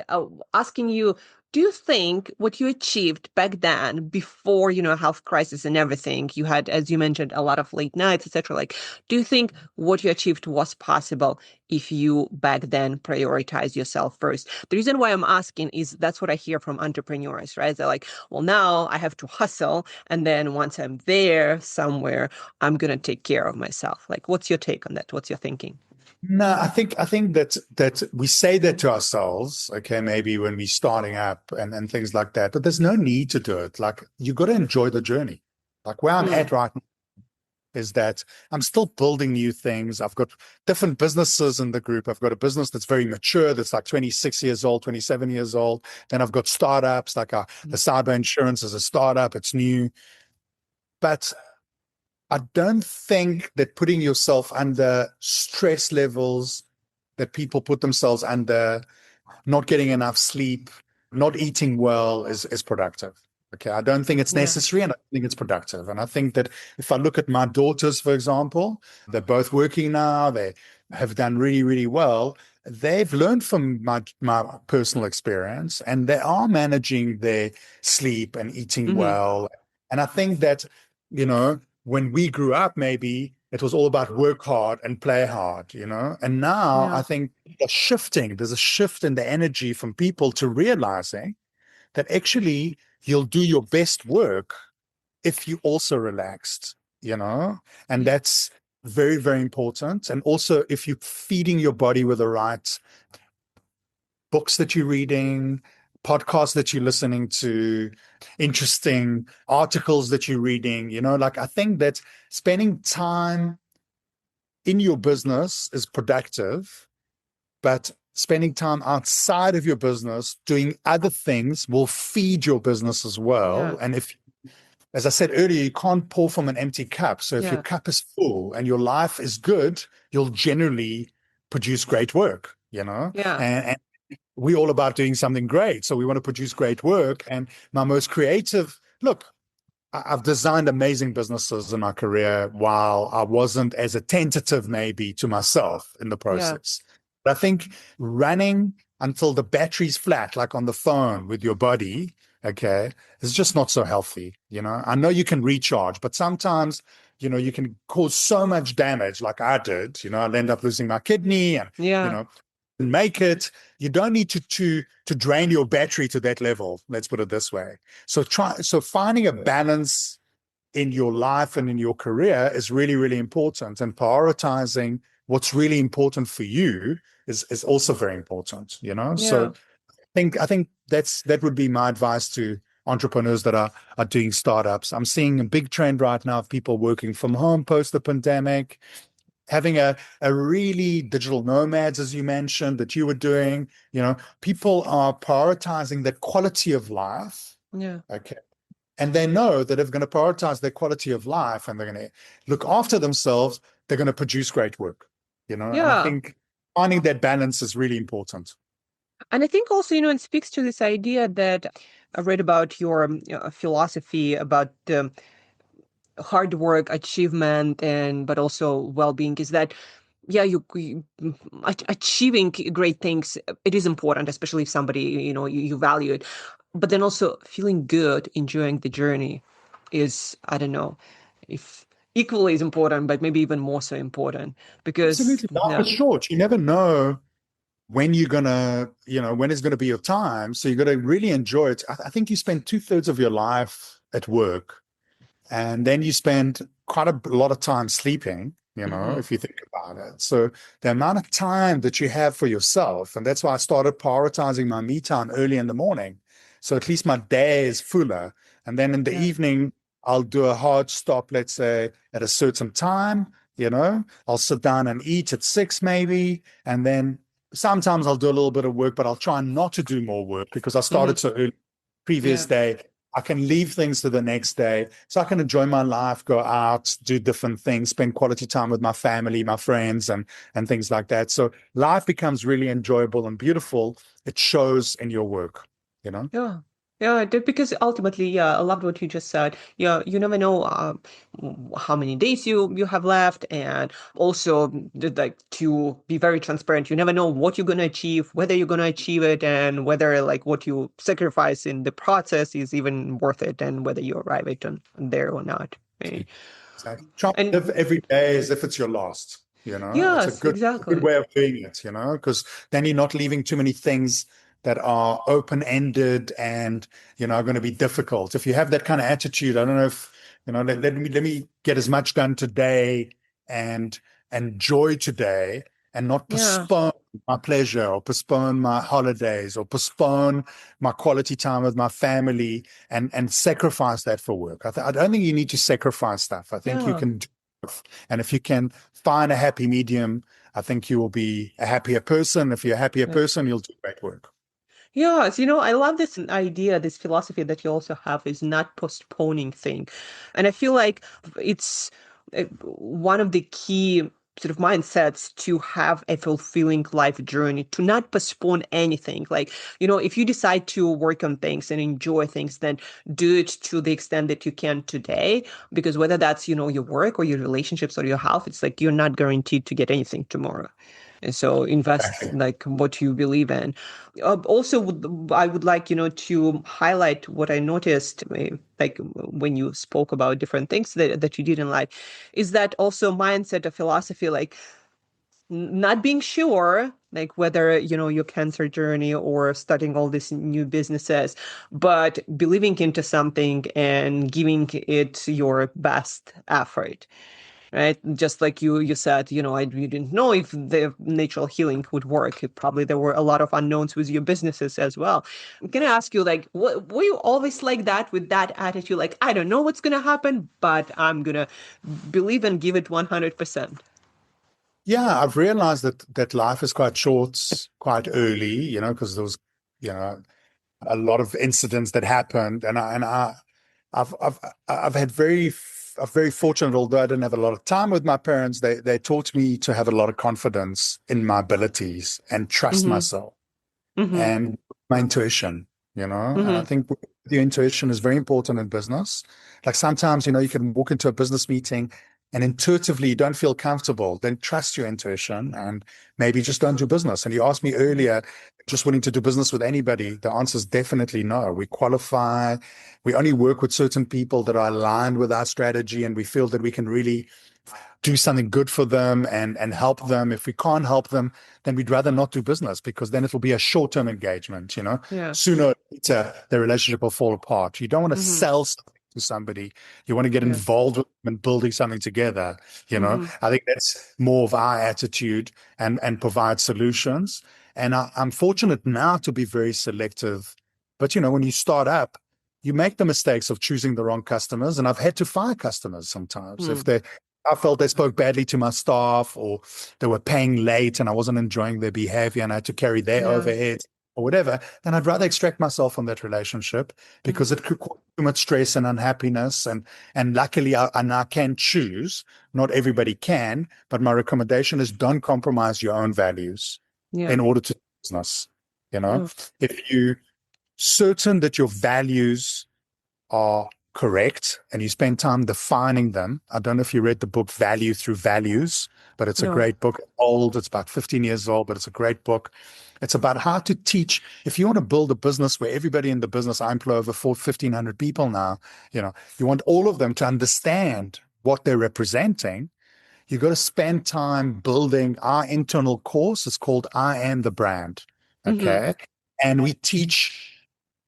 asking you, do you think what you achieved back then, before, health crisis and everything, you had, as you mentioned, a lot of late nights, etc. Like, do you think what you achieved was possible if you back then prioritize yourself first? The reason why I'm asking is that's what I hear from entrepreneurs, right? They're like, well, now I have to hustle, and then once I'm there somewhere, I'm gonna take care of myself. Like, what's your take on that? What's your thinking? No, I think that we say that to ourselves, okay, maybe when we're starting up and things like that, but there's no need to do it. Like you got to enjoy the journey. Like where I'm Mm, at right now is that I'm still building new things. I've got different businesses in the group. I've got a business that's very mature, that's like 26 years old, 27 years old. Then I've got startups, like the cyber insurance is a startup, it's new. But I don't think that putting yourself under stress levels that people put themselves under, not getting enough sleep, not eating well is productive. Okay. I don't think it's yeah, necessary and I think it's productive. And I think that if I look at my daughters, for example, they're both working now, they have done really, really well. They've learned from my personal experience and they are managing their sleep and eating hmm, well. And I think that, when we grew up, maybe it was all about work hard and play hard, And now I yeah, think there's a shift in the energy from people to realizing that actually you'll do your best work if you also relaxed. And yeah, that's very, very important. And also if you're feeding your body with the right books that you're reading, podcasts that you're listening to, interesting articles that you're reading, like I think that spending time in your business is productive, but spending time outside of your business doing other things will feed your business as yeah, well. And if, as I said earlier, you can't pour from an empty cup. So if your yeah, cup is full and your life is good, you'll generally produce great work. yeah, And we're all about doing something great. So we want to produce great work. And my most creative, look, I've designed amazing businesses in my career while I wasn't as attentive maybe to myself in the yeah, process. But I think running until the battery's flat, like on the phone with your body, okay, is just not so healthy. I know you can recharge, but sometimes, you can cause so much damage like I did. I'll end up losing my kidney and, you yeah, know, make it. You don't need to drain your battery to that level. Let's put it this way. So finding a balance in your life and in your career is really, really important. And prioritizing what's really important for you is also very important. So yeah, I think that would be my advice to entrepreneurs that are doing startups. I'm seeing a big trend right now of people working from home post the pandemic, having a really digital nomads, as you mentioned, that you were doing. People are prioritizing the quality of life. yeah, Okay. And they know that if they're going to prioritize their quality of life and they're going to look after themselves, they're going to produce great work. And I yeah. think finding that balance is really important. And I think also, it speaks to this idea that I read about your philosophy about hard work, achievement, and but also well-being, is that yeah, achieving great things, it is important, especially if somebody, you value it. But then also feeling good, enjoying the journey is, I don't know, if equally as important, but maybe even more so important. Because Absolutely. Life yeah, is short. You never know when you're gonna, when it's gonna be your time. So you got to really enjoy it. I think you spend 2/3 of your life at work, and then you spend quite a lot of time sleeping, hmm, if you think about it. So the amount of time that you have for yourself, and that's why I started prioritizing my me time early in the morning. So at least my day is fuller. And then in the yeah, evening, I'll do a hard stop, let's say at a certain time. I'll sit down and eat at 6 maybe. And then sometimes I'll do a little bit of work, but I'll try not to do more work because I hmm, started so early previous yeah, day. I can leave things to the next day. So I can enjoy my life, go out, do different things, spend quality time with my family, my friends, and things like that. So life becomes really enjoyable and beautiful. It shows in your work. yeah. Yeah, because ultimately, yeah, I loved what you just said. Yeah, you never know how many days you have left, and also like to be very transparent. You never know what you're gonna achieve, whether you're gonna achieve it, and whether like what you sacrifice in the process is even worth it, and whether you arrive it on there or not. Right? Exactly. Try to And live every day as if it's your last. It's a yes, good exactly. way of doing it, because then you're not leaving too many things that are open-ended and, are going to be difficult. If you have that kind of attitude, I don't know if, let me get as much done today and enjoy today and not Yeah, postpone my pleasure or postpone my holidays or postpone my quality time with my family and sacrifice that for work. I don't think you need to sacrifice stuff. I think you yeah. can do both. And if you can find a happy medium, I think you will be a happier person. If you're a happier Yeah. person, you'll do great work. Yes, I love this idea, this philosophy that you also have is not postponing thing. And I feel like it's one of the key sort of mindsets to have a fulfilling life journey, to not postpone anything. Like, if you decide to work on things and enjoy things, then do it to the extent that you can today. Because whether that's, your work or your relationships or your health, it's like you're not guaranteed to get anything tomorrow. And so invest Exactly. like what you believe in. Also, I would like, to highlight what I noticed, like when you spoke about different things that you did in life, is that also mindset of philosophy, like not being sure, like whether, your cancer journey or starting all these new businesses, but believing into something and giving it your best effort. Right, just like you said, you didn't know if the natural healing would work. Probably there were a lot of unknowns with your businesses as well. I'm gonna ask you, like, were you always like that with that attitude? Like, I don't know what's gonna happen, but I'm gonna believe and give it 100%. Yeah, I've realized that life is quite short, quite early, because there was, you know, a lot of incidents that happened, I've I've I've had I'm very fortunate, although I didn't have a lot of time with my parents. They taught me to have a lot of confidence in my abilities and trust Mm-hmm. myself Mm-hmm. and my intuition, and I Mm-hmm. think your intuition is very important in business. Like sometimes, you can walk into a business meeting and intuitively you don't feel comfortable, then trust your intuition and maybe just don't do business. And you asked me earlier, just wanting to do business with anybody. The answer is definitely no. We qualify. We only work with certain people that are aligned with our strategy and we feel that we can really do something good for them and help them. If we can't help them, then we'd rather not do business because then it will be a short-term engagement, Yeah. Sooner or later, the relationship will fall apart. You don't want to Mm-hmm. sell something to somebody. You want to get Yeah. involved with them and building something together. Mm-hmm. I think that's more of our attitude and provide solutions. And I'm fortunate now to be very selective. But, when you start up, you make the mistakes of choosing the wrong customers. And I've had to fire customers sometimes if Mm. I felt they spoke badly to my staff or they were paying late and I wasn't enjoying their behavior and I had to carry their Yeah. overhead or whatever, then I'd rather extract myself from that relationship because Mm-hmm. it could cause too much stress and unhappiness. And luckily, I can choose. Not everybody can, but my recommendation is don't compromise your own values Yeah. in order to do business. You know, Yeah. if you certain that your values are correct and you spend time defining them. I don't know if you read the book Value Through Values, but it's a No. great book. Old, it's about 15 years old, but it's a great book. It's about how to teach. If you want to build a business where everybody in the business, I employ over 1,500 people now, you want all of them to understand what they're representing. You got to spend time building our internal course. It's called I Am the Brand. Mm-hmm. Okay. And we teach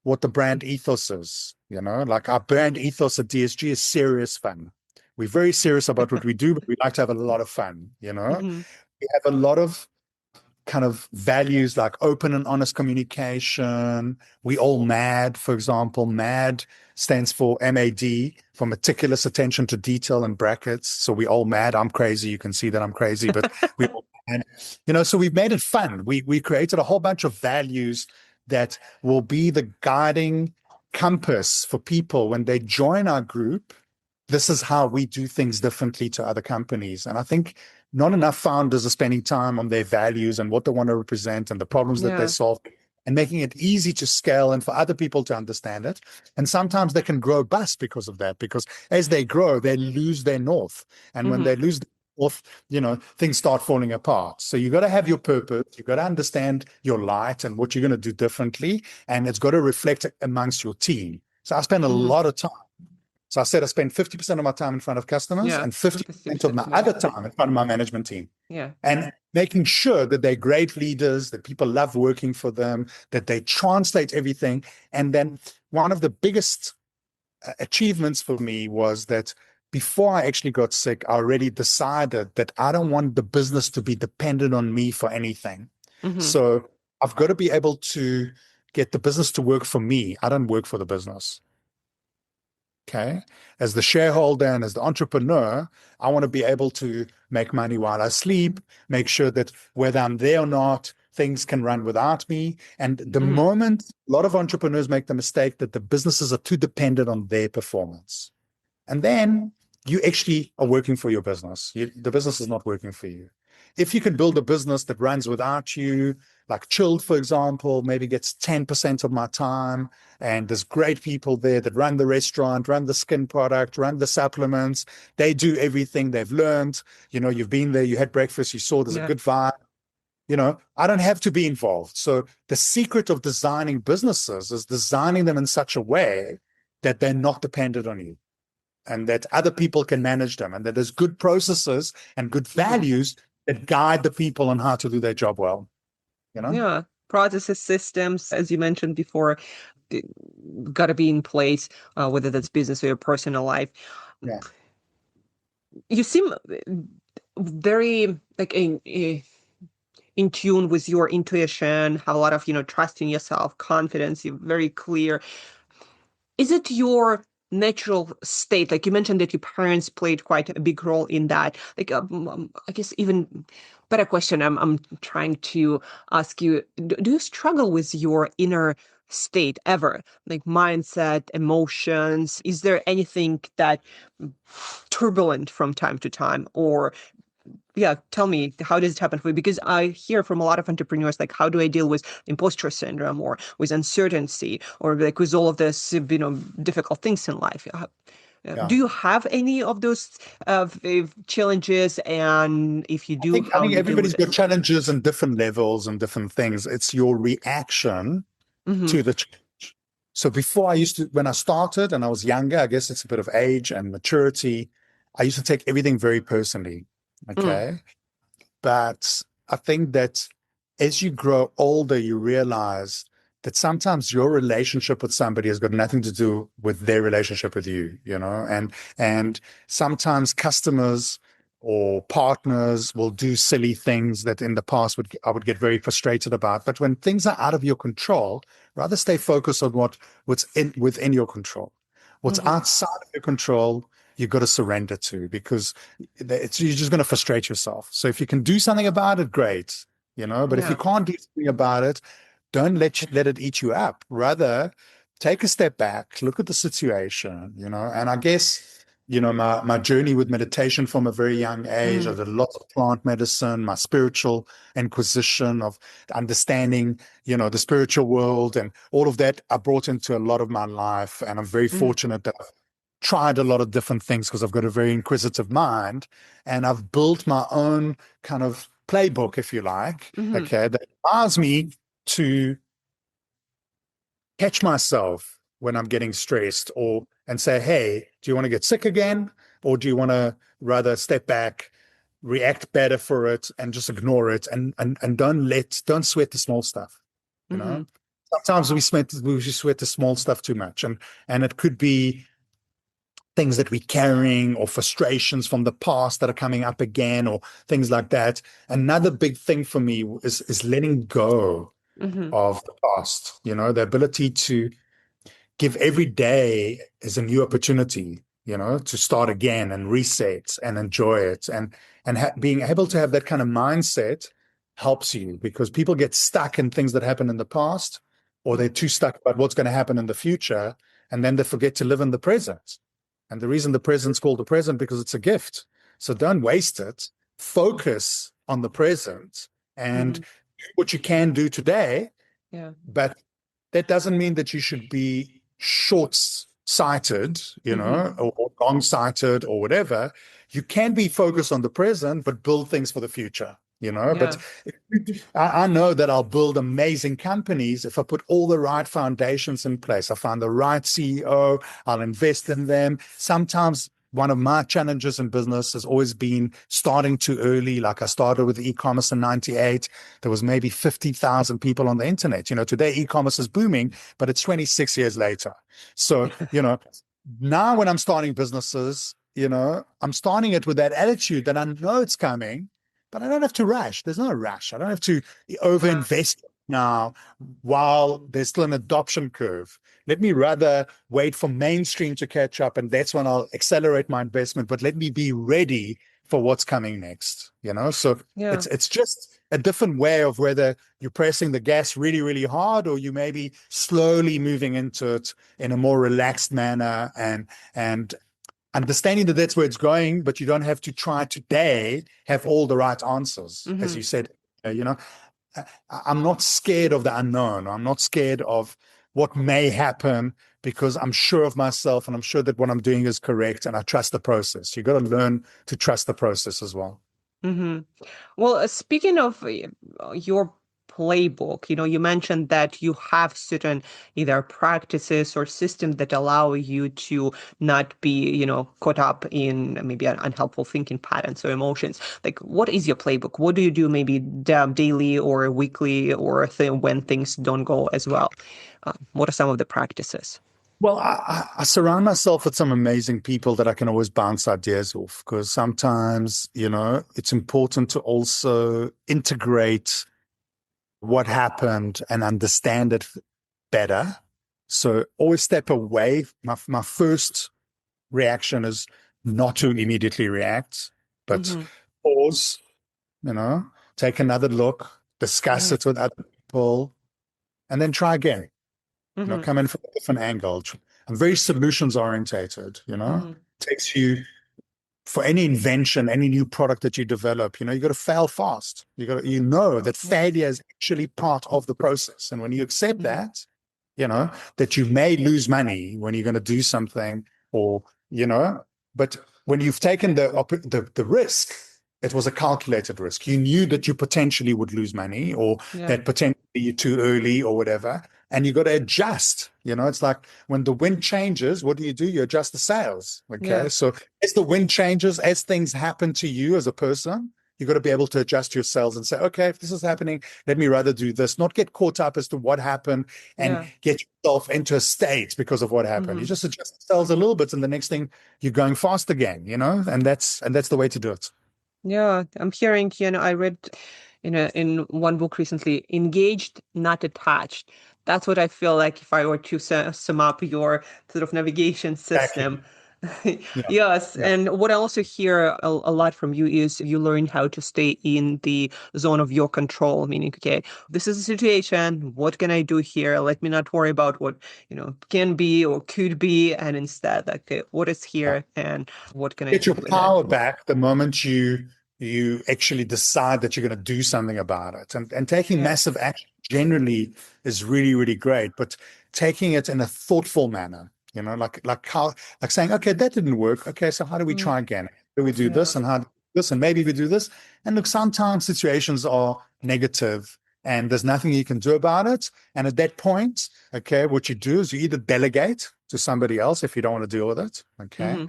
what the brand ethos is. Like our brand ethos at DSG is serious fun. We're very serious about what we do, but we like to have a lot of fun. Mm-hmm. We have a lot of kind of values like open and honest communication. We all MAD, for example. MAD stands for MAD, for meticulous attention to detail and brackets. So we all MAD. I'm crazy. You can see that I'm crazy, but we all MAD. So we've made it fun. We created a whole bunch of values that will be the guiding compass for people when they join our group. This is how we do things differently to other companies. And I think not enough founders are spending time on their values and what they want to represent and the problems that they Yeah. solve and making it easy to scale and for other people to understand it. And sometimes they can grow bust because of that, because as they grow, they lose their north. And when they lose north, things start falling apart. So you got to have your purpose. You got to understand your light and what you're going to do differently. And it's got to reflect amongst your team. So I spend a lot of time. So I said I spend 50% of my time in front of customers and 50% of my other time in front of my management team. Yeah. And making sure that they're great leaders, that people love working for them, that they translate everything. And then one of the biggest achievements for me was that before I actually got sick, I already decided that I don't want the business to be dependent on me for anything. So I've got to be able to get the business to work for me. I don't work for the business. Okay. As the shareholder and as the entrepreneur, I want to be able to make money while I sleep, make sure that whether I'm there or not, things can run without me. And the moment a lot of entrepreneurs make the mistake that the businesses are too dependent on their performance. And then you actually are working for your business. The business is not working for you. If you can build a business that runs without you, like Chilled, for example, maybe gets 10% of my time, and there's great people there that run the restaurant, run the skin product, run the supplements. They do everything they've learned. You've been there, you had breakfast, you saw there's a good vibe. I don't have to be involved. So the secret of designing businesses is designing them in such a way that they're not dependent on you, and that other people can manage them, and that there's good processes and good values that guide the people on how to do their job well. Yeah. Processes, systems, as you mentioned before, got to be in place, whether that's business or your personal life. Yeah. You seem very like in tune with your intuition, have a lot of, trust in yourself, confidence, you're very clear. Is it your natural state? Like you mentioned that your parents played quite a big role in that. Like, I guess even better question I'm trying to ask you, do you struggle with your inner state ever? Like mindset, emotions? Is there anything that turbulent from time to time? Or yeah, tell me, how does it happen for you? Because I hear from a lot of entrepreneurs, like, how do I deal with imposter syndrome or with uncertainty or like with all of this, difficult things in life? Do you have any of those challenges? And if you do, I how think you deal with everybody's got it? challenges and different levels and different things. It's your reaction to the challenge. So before when I started and I was younger, I guess it's a bit of age and maturity, I used to take everything very personally. Okay. But I think that as you grow older, you realize that sometimes your relationship with somebody has got nothing to do with their relationship with you, and sometimes customers or partners will do silly things that in the past I would get very frustrated about. But when things are out of your control, rather stay focused on what's within your control. What's outside of your control, you've got to surrender to, because you're just going to frustrate yourself. So if you can do something about it, great, but if you can't do something about it, don't let it eat you up. Rather, take a step back, look at the situation, and I guess, my journey with meditation from a very young age, I did lots of plant medicine, my spiritual inquisition of understanding, the spiritual world and all of that I brought into a lot of my life. And I'm very fortunate that I've tried a lot of different things because I've got a very inquisitive mind, and I've built my own kind of playbook, if you like, okay, that allows me to catch myself when I'm getting stressed and say, hey, do you want to get sick again? Or do you want to rather step back, react better for it, and just ignore it, and don't sweat the small stuff. Sometimes we sweat the small stuff too much, and it could be things that we're carrying or frustrations from the past that are coming up again or things like that. Another big thing for me is letting go of the past, the ability to give every day as a new opportunity, to start again and reset and enjoy it. And being able to have that kind of mindset helps you, because people get stuck in things that happened in the past, or they're too stuck about what's going to happen in the future. And then they forget to live in the present. And the reason the present's called the present, because it's a gift. So don't waste it. Focus on the present and do what you can do today Yeah. But that doesn't mean that you should be short-sighted, Mm-hmm. or long-sighted or whatever. You can be focused on the present, but build things for the future. But Yeah. I know that I'll build amazing companies if I put all the right foundations in place. I find the right CEO, I'll invest in them. Sometimes one of my challenges in business has always been starting too early. Like I started with e-commerce in 98. There was maybe 50,000 people on the internet. Today e-commerce is booming, but it's 26 years later. So, now when I'm starting businesses, I'm starting it with that attitude that I know it's coming, but I don't have to rush. There's no rush. I don't have to Yeah. overinvest now while there's still an adoption curve. Let me rather wait for mainstream to catch up, and that's when I'll accelerate my investment. But let me be ready for what's coming next. So Yeah. it's just a different way of whether you're pressing the gas really, really hard, or you may be slowly moving into it in a more relaxed manner, and understanding that that's where it's going, but you don't have to try today have all the right answers, as Mm-hmm. you said. I'm not scared of the unknown. I'm not scared of what may happen, because I'm sure of myself and I'm sure that what I'm doing is correct, and I trust the process. You got to learn to trust the process as well. Mm-hmm. Well, speaking of your playbook, you mentioned that you have certain either practices or systems that allow you to not be, caught up in maybe unhelpful thinking patterns or emotions. Like, what is your playbook? What do you do maybe daily or weekly or when things don't go as well? What are some of the practices? Well, I surround myself with some amazing people that I can always bounce ideas off, because sometimes, it's important to also integrate what happened and understand it better. So always step away. My first reaction is not to immediately react, but Mm-hmm. pause, take another look, discuss Mm-hmm. it with other people, and then try again. Mm-hmm. Come in from a different angle. I'm very solutions orientated. Mm-hmm. Takes you for any invention, any new product that you develop, you got to fail fast. You know that Yeah. failure is actually part of the process. And when you accept Mm-hmm. that you may lose money when you're going to do something, or, but when you've taken the risk, it was a calculated risk. You knew that you potentially would lose money, or Yeah. that potentially you're too early or whatever. And you got to adjust. It's like when the wind changes, what do? You adjust the sails. Okay. Yeah. So as the wind changes, as things happen to you as a person, you got to be able to adjust your sails and say, okay, if this is happening, let me rather do this, not get caught up as to what happened and Yeah. get yourself into a state because of what happened. You Mm-hmm. just adjust the sails a little bit, and the next thing you're going fast again, and that's the way to do it. Yeah, I'm hearing, I read in one book recently, engaged, not attached. That's what I feel like if I were to sum up your sort of navigation Exactly. system. Yeah. Yes, Yeah. and what I also hear a lot from you is you learn how to stay in the zone of your control, meaning, okay, this is a situation. What can I do here? Let me not worry about what, can be or could be, and instead, like, okay, what is Yeah. here and what can I Get do your with it? power back the moment you actually decide that you're going to do something about it. And taking Yeah. massive action generally is really, really great, but taking it in a thoughtful manner, like saying, okay, that didn't work. Okay, so how do we Mm, try again? How do we do yeah. this, and how do this, and maybe we do this? And look, sometimes situations are negative and there's nothing you can do about it. And at that point, okay, what you do is you either delegate to somebody else if you don't want to deal with it. Okay, Hmm.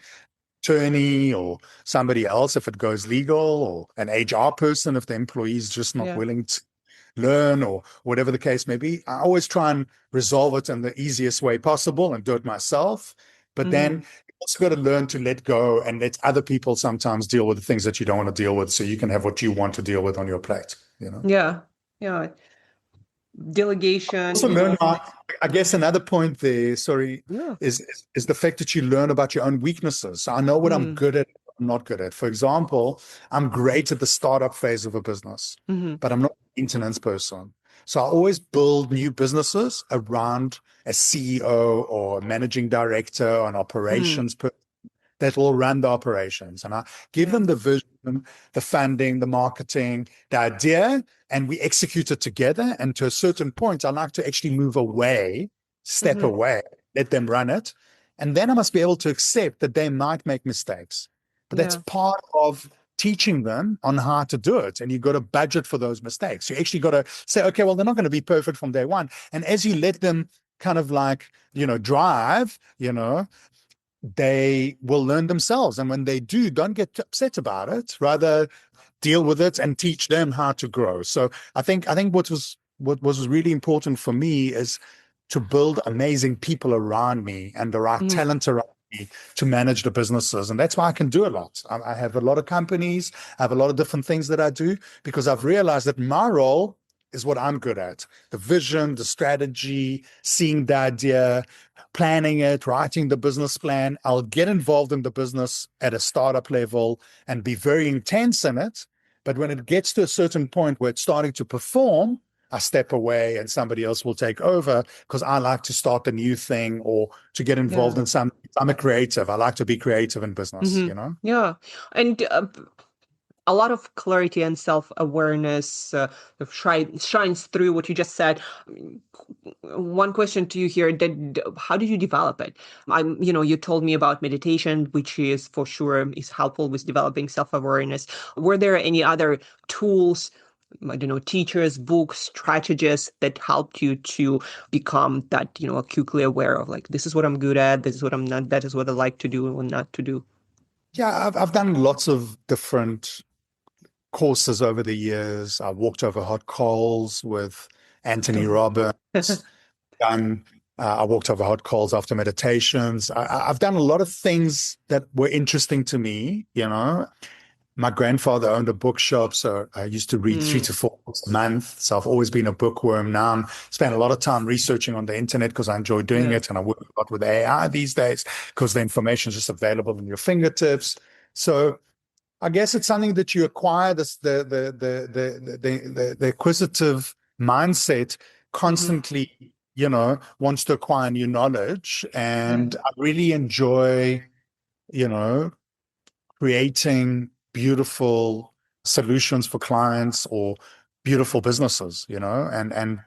attorney or somebody else if it goes legal, or an HR person if the employee is just not Yeah. willing to learn, or whatever the case may be. I always try and resolve it in the easiest way possible and do it myself. But then Hmm. you also got to learn to let go and let other people sometimes deal with the things that you don't want to deal with, so you can have what you want to deal with on your plate. Yeah. Yeah. Delegation, Also learn I guess another point there, sorry, yeah. is the fact that you learn about your own weaknesses. So I know what I'm Mm. good at, what I'm not good at. For example, I'm great at the startup phase of a business, Hmm. but I'm not a maintenance person. So I always build new businesses around a CEO or a managing director or an Mm. operations person that will run the operations. And I give Yeah. them the vision, the funding, the marketing, the idea, and we execute it together. And to a certain point, I like to actually move away, step Hmm. away, let them run it. And then I must be able to accept that they might make mistakes. But that's Yeah. part of teaching them on how to do it. And you've got to budget for those mistakes. You actually got to say, okay, well, they're not going to be perfect from day one. And as you let them kind of like, drive, they will learn themselves. And when they do, don't get upset about it. Rather deal with it and teach them how to grow. So I think what was really important for me is to build amazing people around me and the right Hmm. talent around me to manage the businesses. And that's why I can do a lot. I have a lot of companies, I have a lot of different things that I do because I've realized that my role is what I'm good at: the vision, the strategy, seeing the idea, planning it, writing the business plan. I'll get involved in the business at a startup level and be very intense in it. But when it gets to a certain point where it's starting to perform, I step away and somebody else will take over because I like to start a new thing or to get involved Yeah. in some. I'm a creative. I like to be creative in business, Hmm. Yeah. And a lot of clarity and self-awareness shines through what you just said. One question to you here, that how did you develop it? You told me about meditation, which is for sure is helpful with developing self-awareness. Were there any other tools, I don't know, teachers, books, strategies that helped you to become that, acutely aware of, like, this is what I'm good at, this is what I'm not, that is what I like to do and not to do? Yeah, I've done lots of different courses over the years. I walked over hot coals with Anthony Robbins. Done. I walked over hot coals after meditations. I've done a lot of things that were interesting to me. My grandfather owned a bookshop, so I used to read three Mm, to four books a month. So I've always been a bookworm. Now I spend a lot of time researching on the internet because I enjoy doing yeah. it, and I work a lot with AI these days because the information is just available in your fingertips. So I guess it's something that you acquire, this the acquisitive mindset Hmm. constantly, wants to acquire new knowledge. Yeah. And I really enjoy, you know, creating beautiful solutions for clients or beautiful businesses, and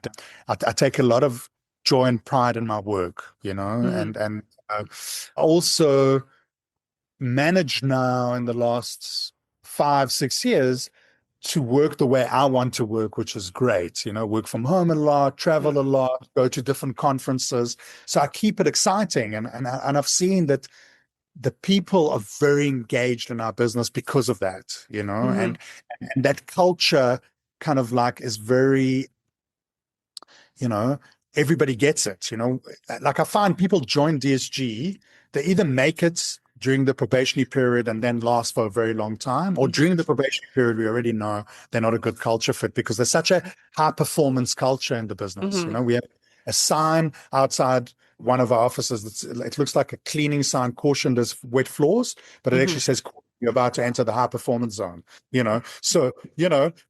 I take a lot of joy and pride in my work, Hmm. and also managed now in the last 5, 6 years to work the way I want to work, which is great. Work from home a lot, travel a lot, go to different conferences. So I keep it exciting. And I've seen that the people are very engaged in our business because of that, Hmm. and that culture kind of like is very, you know, everybody gets it, Like I find people join DSG, they either make it during the probationary period and then last for a very long time, or Hmm. during the probationary period, we already know they're not a good culture fit because there's such a high performance culture in the business. Hmm. We have a sign outside one of our offices it looks like a cleaning sign, caution, there's wet floors, but it Hmm. actually says you're about to enter the high performance zone. So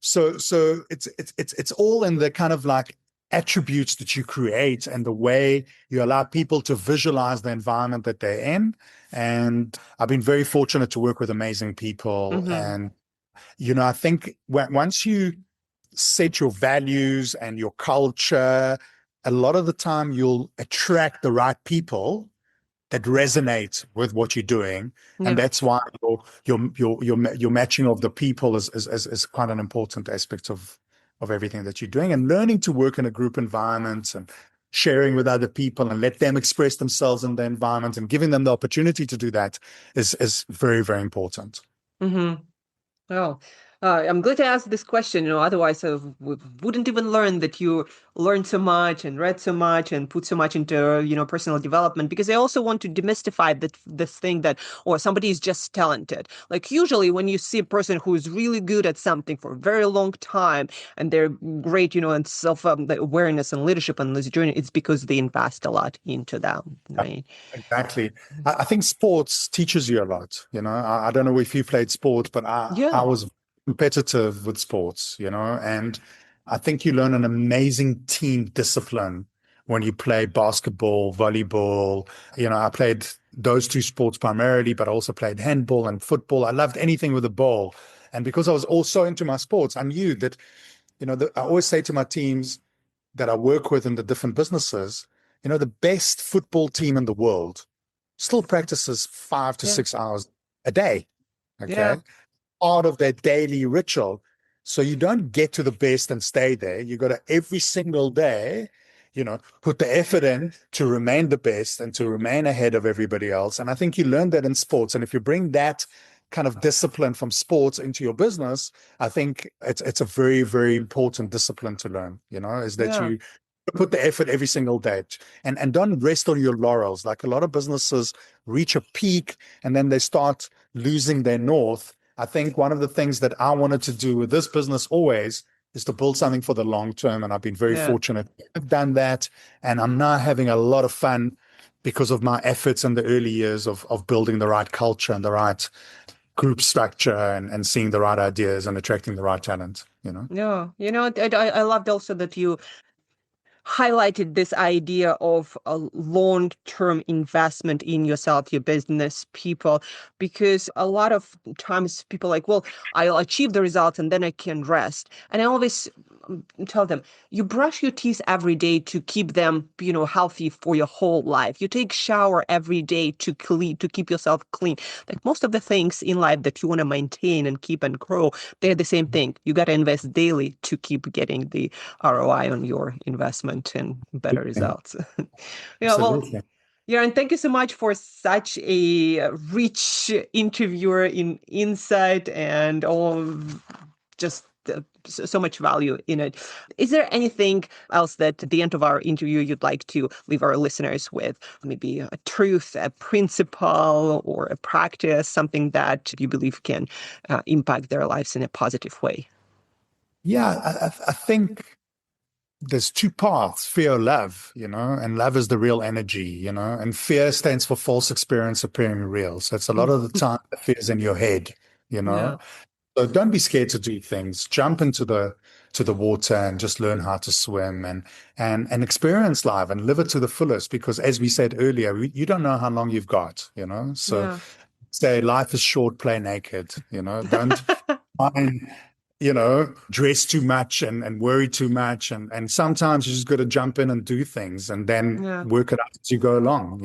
it's all in the kind of like attributes that you create and the way you allow people to visualize the environment that they're in. And I've been very fortunate to work with amazing people. Hmm. And, I think once you set your values and your culture, a lot of the time you'll attract the right people that resonate with what you're doing. And Yeah. that's why your matching of the people is quite an important aspect of everything that you're doing, and learning to work in a group environment and sharing with other people and let them express themselves in the environment and giving them the opportunity to do that is very, very important. Hmm. Oh, I'm glad to ask this question. Otherwise I wouldn't even learn that you learned so much and read so much and put so much into, personal development. Because I also want to demystify this thing that, or somebody is just talented. Like usually when you see a person who is really good at something for a very long time and they're great, and self awareness and leadership on this journey, it's because they invest a lot into them, right? Exactly. I think sports teaches you a lot. I don't know if you played sports, but I Yeah. was competitive with sports, and I think you learn an amazing team discipline when you play basketball, volleyball. I played those two sports primarily, but I also played handball and football. I loved anything with a ball. And because I was also into my sports, I knew that, I always say to my teams that I work with in the different businesses, the best football team in the world still practices 5 to 6 hours a day. Yeah. Okay. Part of their daily ritual. So you don't get to the best and stay there. You got to every single day, put the effort in to remain the best and to remain ahead of everybody else. And I think you learn that in sports. And if you bring that kind of discipline from sports into your business, I think it's a very, very important discipline to learn, is that Yeah. you put the effort every single day and don't rest on your laurels. Like a lot of businesses reach a peak and then they start losing their north. I think one of the things that I wanted to do with this business always is to build something for the long term. And I've been very fortunate. I've done that. And I'm now having a lot of fun because of my efforts in the early years of building the right culture and the right group structure and seeing the right ideas and attracting the right talent, Yeah. I loved also that you highlighted this idea of a long-term investment in yourself, your business, people, because a lot of times people are like, well, I'll achieve the results and then I can rest. And I always tell them, you brush your teeth every day to keep them, healthy for your whole life. You take shower every day to keep yourself clean. Like most of the things in life that you want to maintain and keep and grow, they're the same thing. You got to invest daily to keep getting the ROI on your investment and better results. Yeah, well, Absolutely. Yaron, thank you so much for such a rich interviewer in insight and all just so much value in it. Is there anything else that at the end of our interview you'd like to leave our listeners with? Maybe a truth, a principle, or a practice, something that you believe can impact their lives in a positive way? Yeah, I think there's two paths, fear or love, and love is the real energy, and fear stands for false experience appearing real. So it's a lot of the time the fear's in your head, you Yeah. know. So don't be scared to do things. Jump into the water and just learn how to swim and experience life and live it to the fullest. Because as we said earlier, you don't know how long you've got, So Yeah. say life is short, play naked, Don't mind, dress too much and worry too much. And sometimes you just got to jump in and do things and then Yeah. work it out as you go along.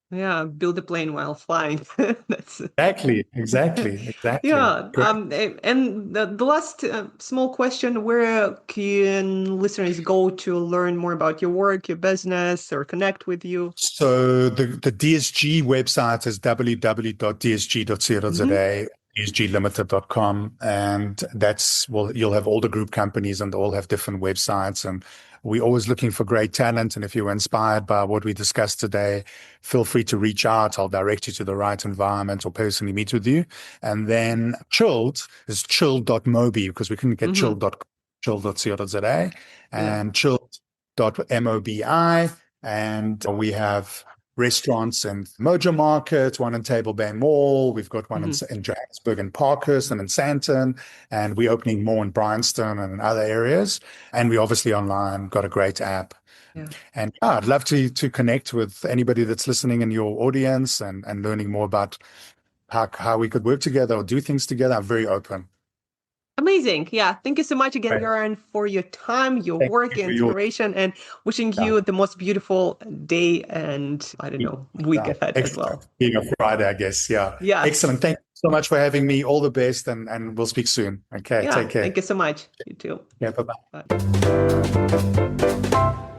Yeah. Build a plane while flying. That's Exactly. yeah. Great. And the last small question, where can listeners go to learn more about your work, your business, or connect with you? So the DSG website is Mm-hmm. www.dsg.co.za, dsglimited.com, and you'll have all the group companies and they all have different websites. And we're always looking for great talent. And if you're inspired by what we discussed today, feel free to reach out. I'll direct you to the right environment or personally meet with you. And then Chilled is chilled.mobi because we couldn't get Mm-hmm. chilled.co.za Yeah. and chilled.mobi. And we have restaurants in Mojo Market, one in Table Bay Mall. We've got one Mm-hmm. in Johannesburg and Parkhurst and in Sandton. And we're opening more in Bryanston and in other areas. And we obviously online, got a great app. Yeah. And I'd love to connect with anybody that's listening in your audience and learning more about how we could work together or do things together. I'm very open. Amazing. Yeah. Thank you so much again, Great. Yaron, for your time, your Thank work, you your for your inspiration, and wishing yeah, you the most beautiful day and, I don't know, week yeah, ahead as excellent. well. Being a Friday, I guess. Yeah. Yes. Excellent. Thank you so much for having me. All the best and we'll speak soon. Okay. Yeah. Take care. Thank you so much. You too. Yeah. Bye-bye. Bye.